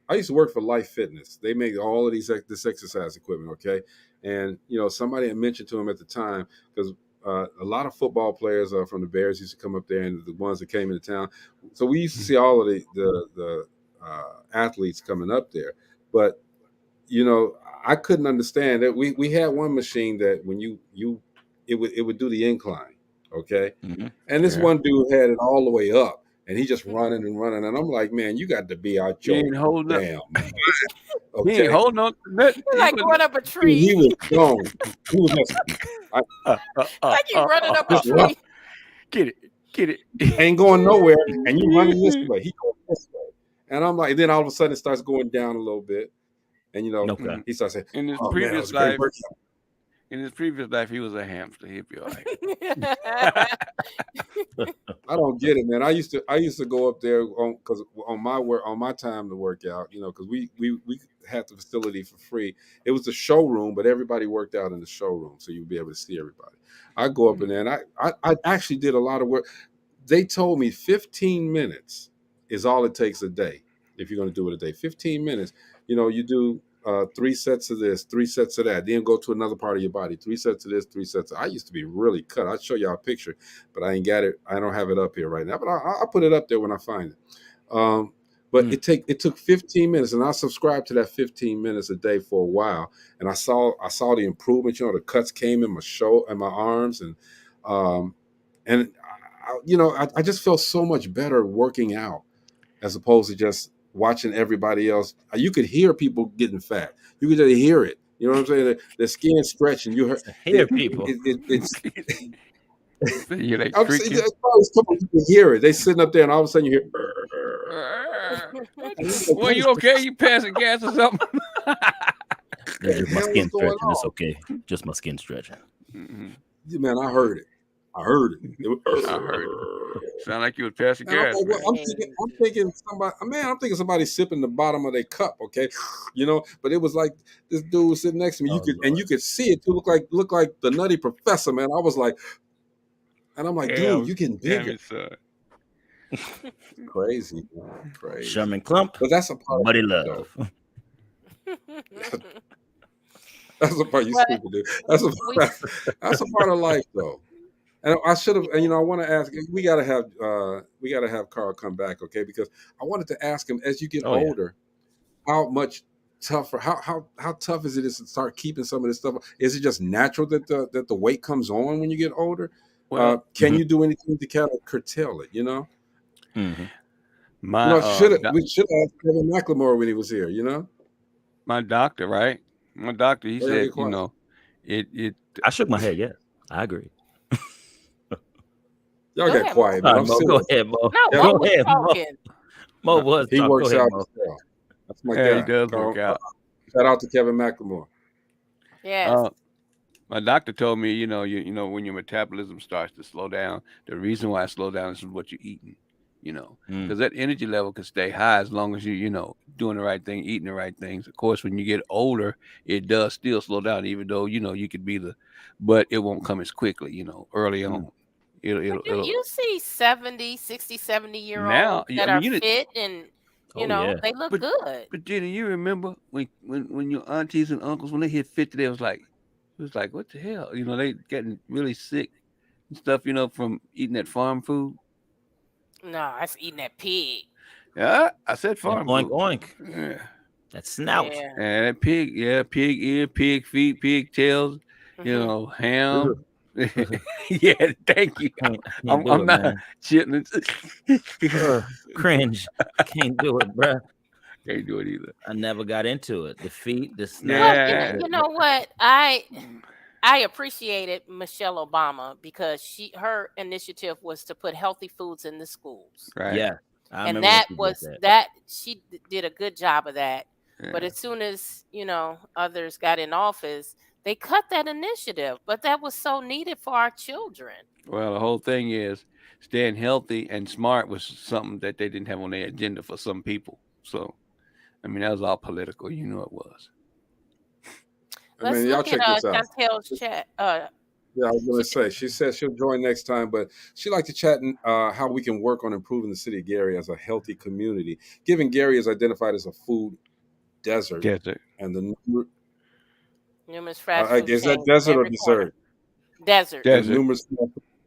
I used to work for Life Fitness. They make all of this exercise equipment, okay? And somebody had mentioned to him at the time because a lot of football players from the Bears used to come up there, and the ones that came into town. So we used to see all of the athletes coming up there, but I couldn't understand that. We had one machine that when it would do the incline, okay? Mm-hmm. And this Yeah. one dude had it all the way up, and he just running and running, and I'm like, man, you got to be out He your ain't holding up. damn mind, He ain't okay? holding on to nothing. It's He like wasn't. going up a Dude, tree. he was gone. He was just, I, Like you running up a just run, tree. Get it. Get it. ain't going nowhere, and you running this way. He going this way, and I'm like, then all of a sudden it starts going down a little bit, and Okay. Mm. he starts saying, In his "Oh man, that previous was a great life, workout." he was a hamster. He'd be all right. I don't get it, man. I used to go up there because on my time to work out, because we had the facility for free. It was the showroom, but everybody worked out in the showroom, so you'd be able to see everybody. I go up in there, and I actually did a lot of work. They told me 15 minutes is all it takes a day if you're going to do it a day. 15 minutes. You do 3 sets of this, 3 sets of that, then go to another part of your body. 3 sets of this, 3 sets. I used to be really cut. I'll show y'all a picture, but I ain't got it. I don't have it up here right now, but I'll put it up there when I find it. But it took 15 minutes, and I subscribed to that 15 minutes a day for a while, and I saw the improvement. The cuts came in my arms, and I just felt so much better working out as opposed to just watching everybody else. You could hear people getting fat. You could just hear it. You know what I'm saying? The skin stretching. You heard Hear people. it's. You're like I'm saying, you can hear it. They sitting up there, and all of a sudden you hear. Well, you okay? You passing gas or something? That's just my skin stretching. It's okay. Just my skin stretching. Yeah, man, I heard it. I heard it. Sound like you was passing gas. I'm thinking somebody sipping the bottom of their cup. Okay, but it was like this dude was sitting next to me. You could see it to look like the Nutty Professor, man. I was like, and I'm like, dude, you getting bigger. Crazy. Sherman Clump, but that's a part Buddy Love. That's a part you stupid, dude. That's a part of life, though. And I should have, I want to ask. We gotta have Carl come back, okay? Because I wanted to ask him, as you get older, how much tougher, how tough is it to start keeping some of this stuff? Is it just natural that the weight comes on when you get older? Well, can you do anything to kind of curtail it? Mm-hmm. We should have Kevin McLemore when he was here. My doctor, right? My doctor, he said, it. I shook my head. Yeah, I agree. Y'all got quiet. Mo, go ahead, Mo. No, Mo was talking. Mo was he talking. works out. That's my guy. He does work out. Shout out to Kevin McLemore. Yes. My doctor told me, when your metabolism starts to slow down, the reason why it slows down is what you're eating. Because that energy level can stay high as long as you doing the right thing, eating the right things. Of course, when you get older, it does still slow down, even though you could be but it won't come as quickly. Early on. You see 70, 60, 70-year-olds now, that are fit and they look good. But Jenny, you remember when your aunties and uncles, when they hit 50, it was like, what the hell? They getting really sick and stuff, from eating that farm food. No, I was eating that pig. Yeah, I said farm oink, food. Oink. Yeah. That snout. Yeah. And that pig, pig ear, pig feet, pig tails, ham. Yeah, thank you. I'm not chilling. Cringe. Can't do it, bro. Can't do it either. I never got into it. The feet, the snap. Well, you know what? I appreciated Michelle Obama because her initiative was to put healthy foods in the schools. Right. Yeah. And that she did a good job of that. Yeah. But as soon as, others got in office, they cut that initiative. But that was so needed for our children. Well, the whole thing is staying healthy and smart was something that they didn't have on their agenda for some people. So, that was all political. It was. Let's y'all look check at this out. Chantel's chat. Yeah, I was going to say, she said she'll join next time, but she'd like to chat how we can work on improving the city of Gary as a healthy community, given Gary is identified as a food desert. And the numerous fast food is that desert or dessert? Desert. Numerous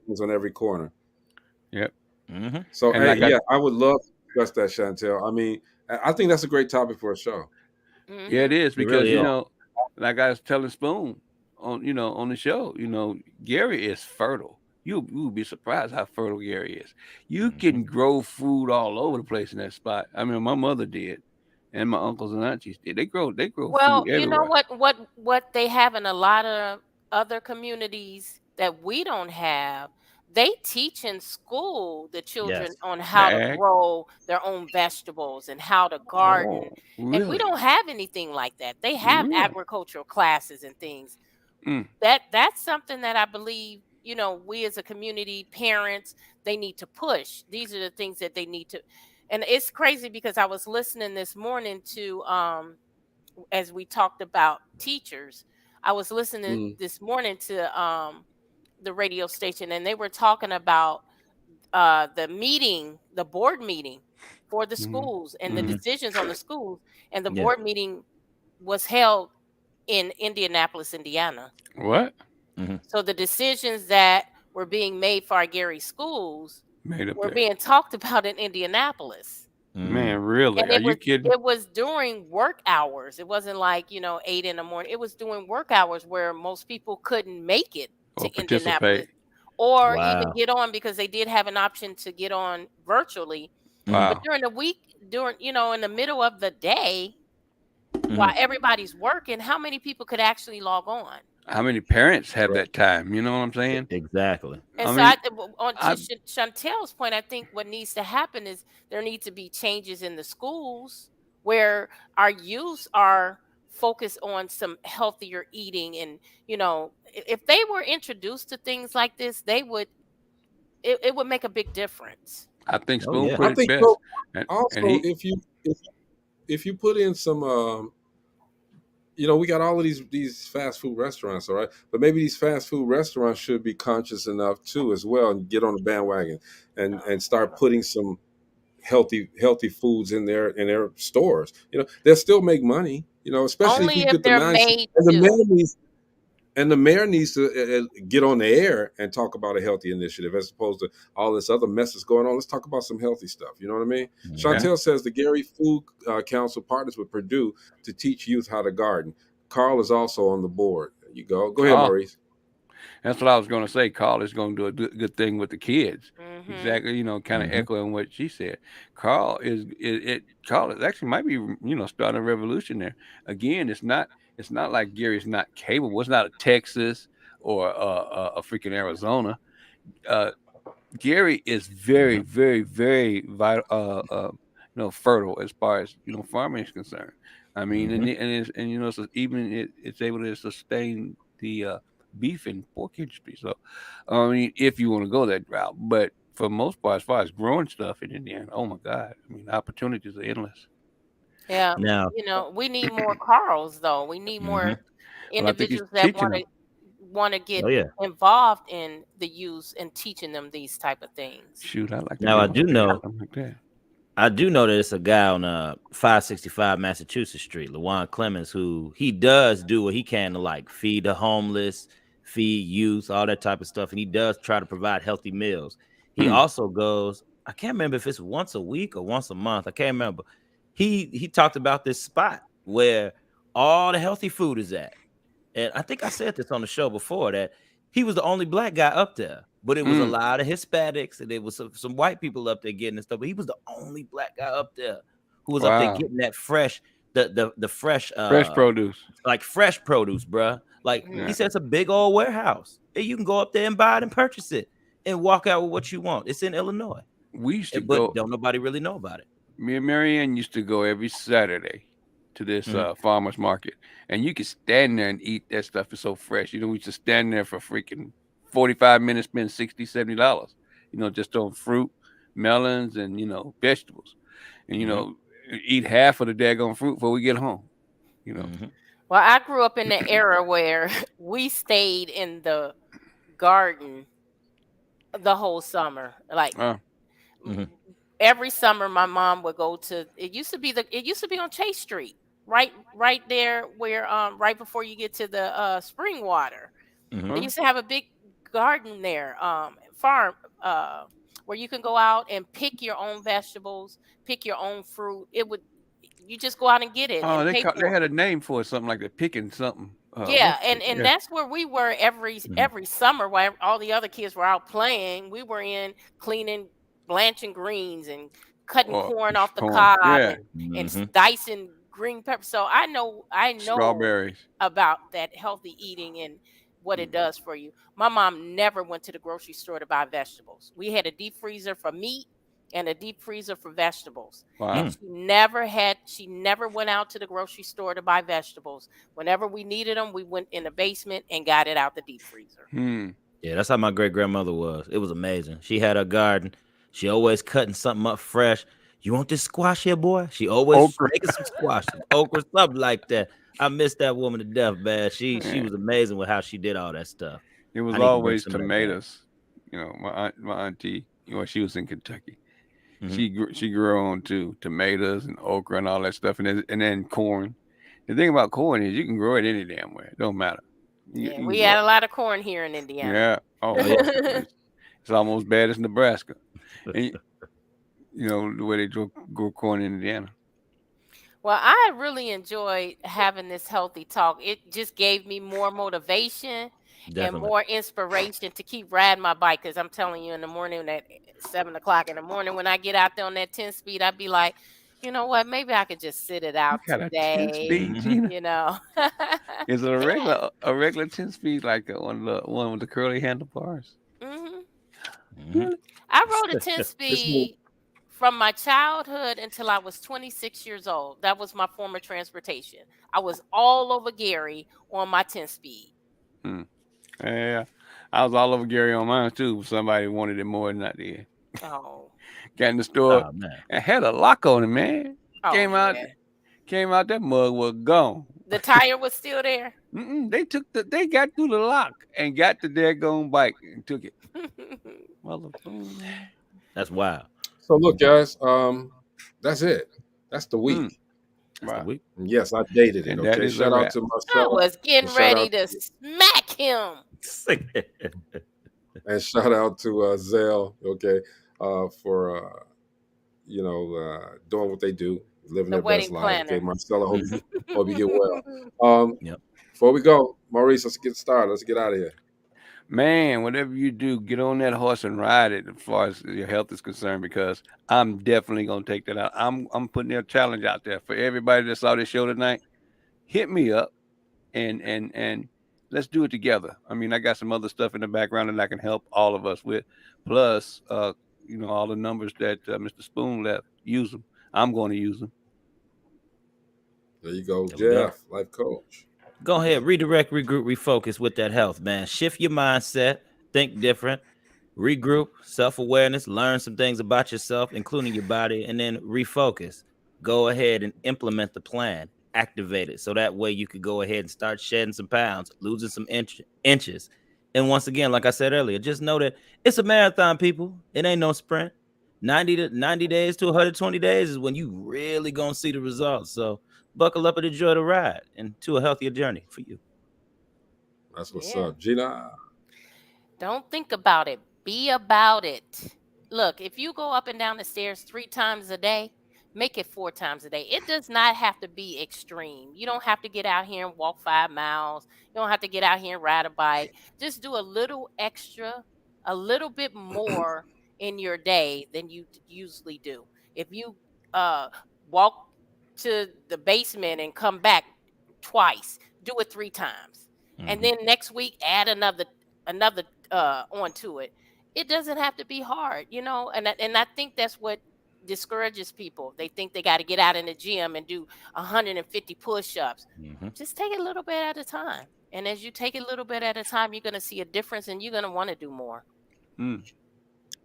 foods on every corner. Yep. Mm-hmm. So, I would love to discuss that, Chantel. I think that's a great topic for a show. Mm-hmm. Yeah, it is because, like I was telling Spoon on the show, Gary is fertile. You would be surprised how fertile Gary is. You can grow food all over the place in that spot. My mother did, and my uncles and aunties did. They grow well, food everywhere. You know what they have in a lot of other communities that we don't have. They teach in school the children on how to grow their own vegetables and how to garden. Really? And we don't have anything like that. They have agricultural classes and things. That's something that I believe, we as a community, parents, they need to push. These are the things that they need to. And it's crazy because I was listening this morning to, as we talked about teachers, I was listening this morning to the radio station, and they were talking about the board meeting for the schools and the decisions on the schools. And the board meeting was held in Indianapolis, Indiana. What? So the decisions that were being made for our Gary schools were being talked about in Indianapolis. Man, really? And Are you kidding? It was during work hours. It wasn't like, 8 in the morning. It was during work hours where most people couldn't make it to Indianapolis or even Wow. get on, because they did have an option to get on virtually. But Wow. during the week, in the middle of the day, while Mhm. everybody's working, how many people could actually log on? How many parents have that time? You know what I'm saying? Exactly. And I so, mean, on I to Chantel's point, I think what needs to happen is there need to be changes in the schools where our youth are focused on some healthier eating, and if they were introduced to things like this, it would make a big difference. I think Oh Spoon yeah. put I it think best, so. and Also, he if you put in some, we got all of these fast food restaurants, all right, but maybe these fast food restaurants should be conscious enough too, as well, and get on the bandwagon and start putting some healthy foods in their stores. They'll still make money. Especially if Only you if get the they're mindset, made and the to. mayor needs to get on the air and talk about a healthy initiative as opposed to all this other mess that's going on. Let's talk about some healthy stuff. You know what I mean? yeah. Chantel says the Gary Food Council partners with Purdue to teach youth how to garden. Carl is also on the board. There you go. Go ahead, Oh, Maurice. that's what I was going to say. Carl is going to do a good thing with the kids. Mm-hmm. Exactly. Kind of Mhm. echoing what she said. Carl is actually might be starting a revolution there. Again, it's not like Gary's not capable. It's not a Texas or a freaking Arizona. Gary is very, Mhm. very, very vital, fertile as far as farming is concerned. I mean, Mhm. so even it's able to sustain the beef and pork industry. So, I mean, if you want to go that route, but for the most part, as far as growing stuff in Indiana, oh my God, I mean, opportunities are endless. Yeah, Now. we need more Carls though. We need more Mhm. Well, I think he's individuals that teaching want them. to get Oh yeah. involved in the youth and teaching them these type of things. Shoot, I'd like to Now be I on do stage or know something like that. that it's a guy on 565 Massachusetts Street, Lawan Clemens, who he does do what he can to like feed the homeless, feed youth, all that type of stuff, and he does try to provide healthy meals. He Hmm. also goes, I can't remember if it's once a week or once a month. I can't remember. He talked about this spot where all the healthy food is at. And I think I said this on the show before that he was the only black guy up there, but it was a Mm. lot of Hispanics and there was some white people up there getting and stuff. But he was the only black guy up there who was up there Wow. getting that fresh, the fresh, Fresh produce. like fresh produce, bruh. Like he Yeah. said, it's a big old warehouse. And you can go up there and buy it and purchase it and walk out with what you want. It's in Illinois, We used to but go. don't nobody really know about it. Me and Marianne used to go every Saturday to this Mhm. farmer's market, and you could stand there and eat that stuff. It's so fresh. We used to stand there for freaking 45 minutes, spend $60, $70, just on fruit, melons, and vegetables, and Mhm. eat half of the daggone fruit before we get home. Mhm. Well, I grew up in the era where we stayed in the garden the whole summer. Like Uh, Mhm. every summer, my mom would go to. It used to be on Chase Street, right there where right before you get to the spring water. Mhm. They huh? used to have a big garden there, farm, where you can go out and pick your own vegetables, pick your own fruit. You just go out and get it Oh, and pay they for had it. a name for it, something like the picking something. Yeah, What's and yeah. that's where we were Mhm. every summer while all the other kids were out playing. We were in cleaning, blanching greens and cutting Or corn off the corn? cob Yeah, Mhm. dicing green pepper. So I know strawberries. about that healthy eating and what it does for you. My mom never went to the grocery store to buy vegetables. We had a deep freezer for meat and a deep freezer for vegetables. And Wow. Mm. she never went out to the grocery store to buy vegetables. Whenever we needed them, we went in the basement and got it out the deep freezer. Hmm. Yeah, that's how my great grandmother was. It was amazing. She had a garden. She always cutting something up fresh. You want this squash here, boy? She always Okra. making some squash, some okra, something like that. I miss that woman to death, man. She Yeah. was amazing with how she did all that stuff. It was I need to bring always some of that back. tomatoes. My auntie, she was in Kentucky. Mhm. She grew on too tomatoes and okra and all that stuff, and then corn. The thing about corn is you can grow it any damn way. It don't matter. You Yeah, can we grow had it. a lot of corn here in Indiana. Yeah. Oh, Oh yeah. it's almost bad as Nebraska. And the way they grow corn in Indiana. Well, I really enjoyed having this healthy talk. It just gave me more motivation. and more inspiration to keep riding my bike. Because I'm telling you, in the morning at 7 o'clock in the morning, when I get out there on that 10 speed, I'd be like, you know what? Maybe I could just sit it out You got today. a 10 speed, Gina? You know. Is it a regular 10 speed like one with the curly handlebars? I rode a 10 speed from my childhood until I was 26 years old. That was my form of transportation. I was all over Gary on my 10 speed. Yeah, I was all over Gary on mine too. Somebody wanted it more than I did. Oh. Got in the store and had a lock on it, man. Came out, that mug was gone. The tire was still there. They got through the lock and got the daggone bike and took it. That's wild. So look, guys, that's it. That's the week. That's the week. Yes, I dated it. And that Okay, is shout a out wrap. to myself. I was getting ready to smack him. And shout out to Zell, okay, for doing what they do, living their best life. Okay, Marcella, hope you get well. Before we go, Maurice, let's get started. Let's get out of here. Man, whatever you do, get on that horse and ride it as far as your health is concerned, because I'm definitely gonna take that out. I'm putting a challenge out there for everybody that saw this show tonight. Hit me up and let's do it together. I mean, I got some other stuff in the background that I can help all of us with. Plus, all the numbers that Mr. Spoon left, use them. I'm going to use them. There you go, Jeff, life coach. Go ahead, redirect, regroup, refocus with that health, man. Shift your mindset, think different, regroup, self-awareness, learn some things about yourself, including your body, and then refocus. Go ahead and implement the plan. Activate it so that way you could go ahead and start shedding some pounds, losing some inches. And once again, like I said earlier, just know that it's a marathon, people. It ain't no sprint. 90 days to 120 days is when you really gonna see the results. So buckle up and enjoy the ride and to a healthier journey for you. That's what's up, Gina. Don't think about it. Be about it. Look, if you go up and down the stairs 3 times a day, make it 4 times a day. It does not have to be extreme. You don't have to get out here and walk 5 miles. You don't have to get out here and ride a bike. Just do a little extra, a little bit more in your day than you usually do. If you walk to the basement and come back twice, do it 3 times. And then next week, add another onto it. It doesn't have to be hard, and I think that's what discourages people. They think they got to get out in the gym and do 150 push-ups. Just take it a little bit at a time. And as you take it a little bit at a time, you're going to see a difference and you're going to want to do more.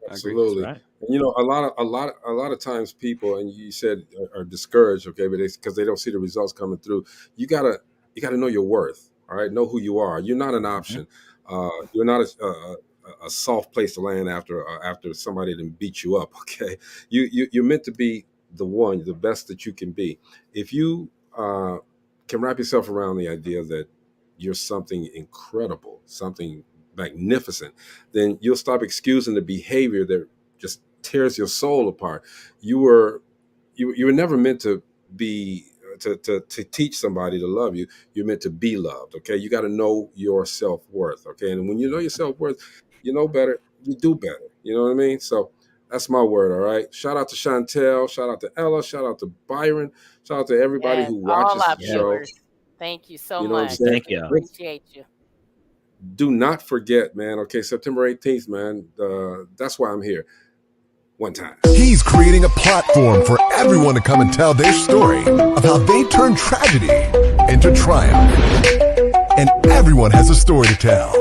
Absolutely. Right. And, a lot of times people, and you said are discouraged, okay, but because they don't see the results coming through. You gotta know your worth. All right, know who you are. You're not an option. You're not a soft place to land after somebody didn't beat you up. Okay, you're meant to be the best that you can be. If you can wrap yourself around the idea that you're something incredible, something magnificent, then you'll stop excusing the behavior that just tears your soul apart. You were never meant to be to teach somebody to love you. You're meant to be loved. Okay, you got to know your self-worth. Okay, and when you know your self-worth, you know better, you do better. You know what I mean? So that's my word. All right. Shout out to Chantel. Shout out to Ella. Shout out to Byron. Shout out to everybody who watches the show. Thank you so much. Thank you. Appreciate you. Do not forget, man. Okay, September 18th, man. That's why I'm here. One time. He's creating a platform for everyone to come and tell their story of how they turned tragedy into triumph. And everyone has a story to tell.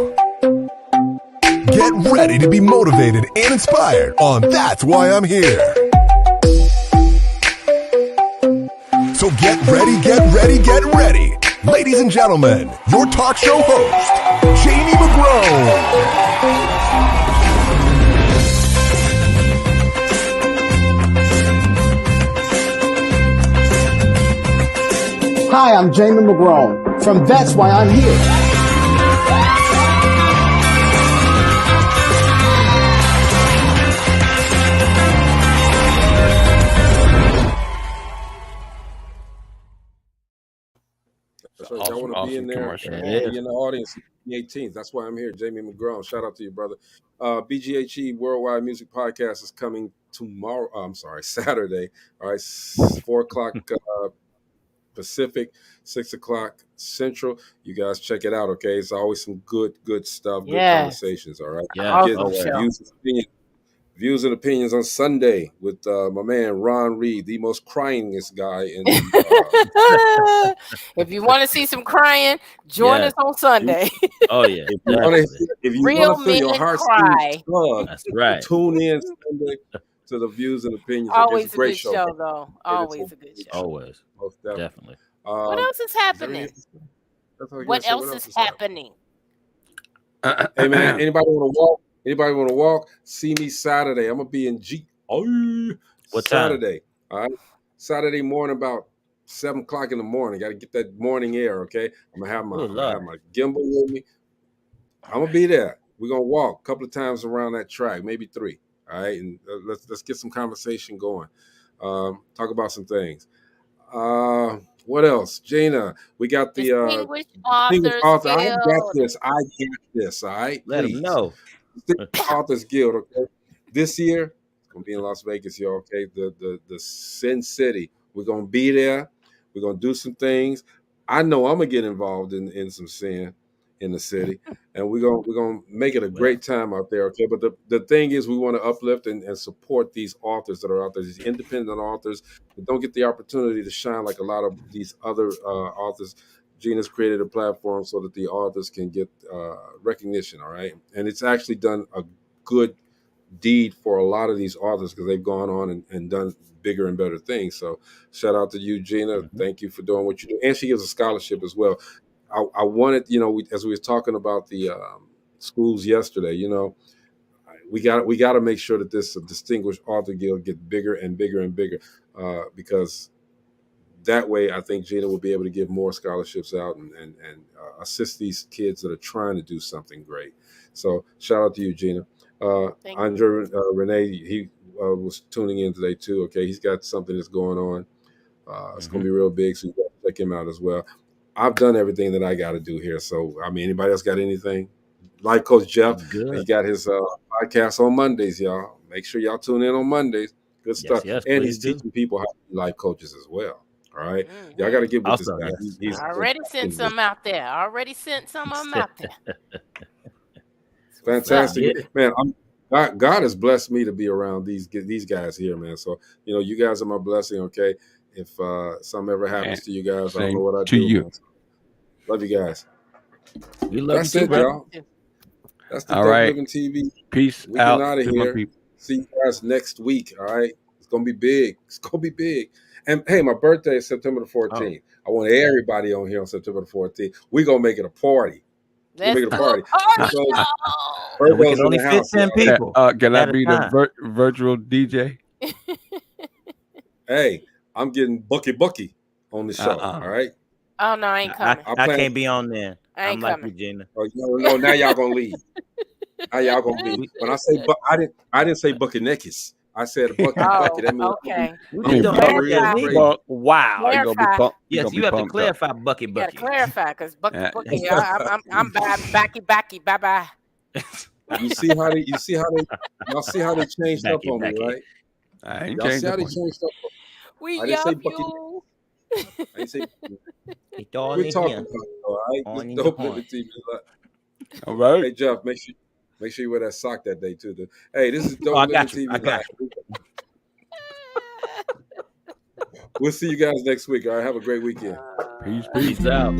Get ready to be motivated and inspired on That's Why I'm Here. So get ready, get ready, get ready. Ladies and gentlemen, your talk show host, Jamie McGrone. Hi, I'm Jamie McGrone from That's Why I'm Here. So y'all want to be in there. commercial. And be in the audience the 18th. That's why I'm here. Jamie McGraw. Shout out to you, brother. BGHE Worldwide Music Podcast is coming tomorrow. Saturday. All right, 4 o'clock Pacific, 6 o'clock Central. You guys check it out, okay? It's always some good stuff, good conversations, all right? Views and opinions on Sunday with my man Ron Reed, the most cryingest guy in If you want to see some crying, join us on Sunday. If you want to feel your heart cry. That's right. Tune in Sunday to the Views and Opinions. Always a great good show, though. Always a good show. Always. Most definitely. What else is happening? What else is happening? Hey man, anybody want to walk? Anybody want to walk? See me Saturday. I'm gonna be in What Saturday? All right, Saturday morning about 7 o'clock in the morning. Got to get that morning air. Okay, I'm gonna have my gimbal with me. I'm gonna be there. We're gonna walk a couple of times around that track, maybe 3. All right, and let's get some conversation going. Talk about some things. What else, Gina? We got the Distinguished Authors author. I Guild. got this. All right, let them know. Authors Guild. Okay, this year it's gonna be in Las Vegas, y'all. Okay, the Sin City. We're gonna be there. We're gonna do some things. I know I'm gonna get involved in some sin in the city, and we're gonna make it a great time out there. Okay, but the thing is, we want to uplift and support these authors that are out there, these independent authors that don't get the opportunity to shine like a lot of these other authors. Gina's created a platform so that the authors can get recognition. All right, and it's actually done a good deed for a lot of these authors because they've gone on and done bigger and better things. So shout out to you, Gina. Thank you for doing what you do, and she gives a scholarship as well. I wanted, as we were talking about the schools yesterday, we got to make sure that this Distinguished Author Guild gets bigger and bigger and bigger, because that way I think Gina will be able to give more scholarships out and assist these kids that are trying to do something great. So shout out to you, Gina. Andre Renee, he was tuning in today too. Okay, he's got something that's going on. It's going to be real big, so you got to check him out as well. I've done everything that I got to do here. So, anybody else got anything? Like Coach Jeff, he got his podcast on Mondays, y'all. Make sure y'all tune in on Mondays. Good stuff. Yes, and he's teaching people how to be life coaches as well. All right. Y'all got to get with this guy. He's already sent some out there. Already sent some of them out there. Fantastic. Man, God has blessed me to be around these guys here, man. So, you guys are my blessing, okay? If something ever happens to you guys, I don't know what I do. You. Love you guys. We love That's you too, it, y'all. That's the DopelivenTV. Peace we out. Out of here. See you guys next week. All right. It's gonna be big. It's gonna be big. And hey, my birthday is September the 14th. I want everybody on here on September the 14th. We're gonna make it a party. We'll make it a party. We can only fit 10 people. Can I be the virtual DJ? Hey, I'm getting Bucky on the show. All right. Oh no, I ain't coming. I can't be on there. I'm like coming. Regina. Oh, no, now y'all gonna leave. Now y'all gonna leave. When I say I didn't say Buckinekis. I said Bucky. That means okay. Wow. Yes, you have to clarify Bucky. You got to clarify because Bucky. I'm backy. Bye bye. You see how they changed up on me, right? Y'all see how they changed up. We I didn't say love you. I didn't say we're talking about all right. This DopelivenTV. All right. Hey Jeff, make sure you wear that sock that day too. Hey, this is DopelivenTV. I got you. We'll see you guys next week. All right, have a great weekend. Peace out.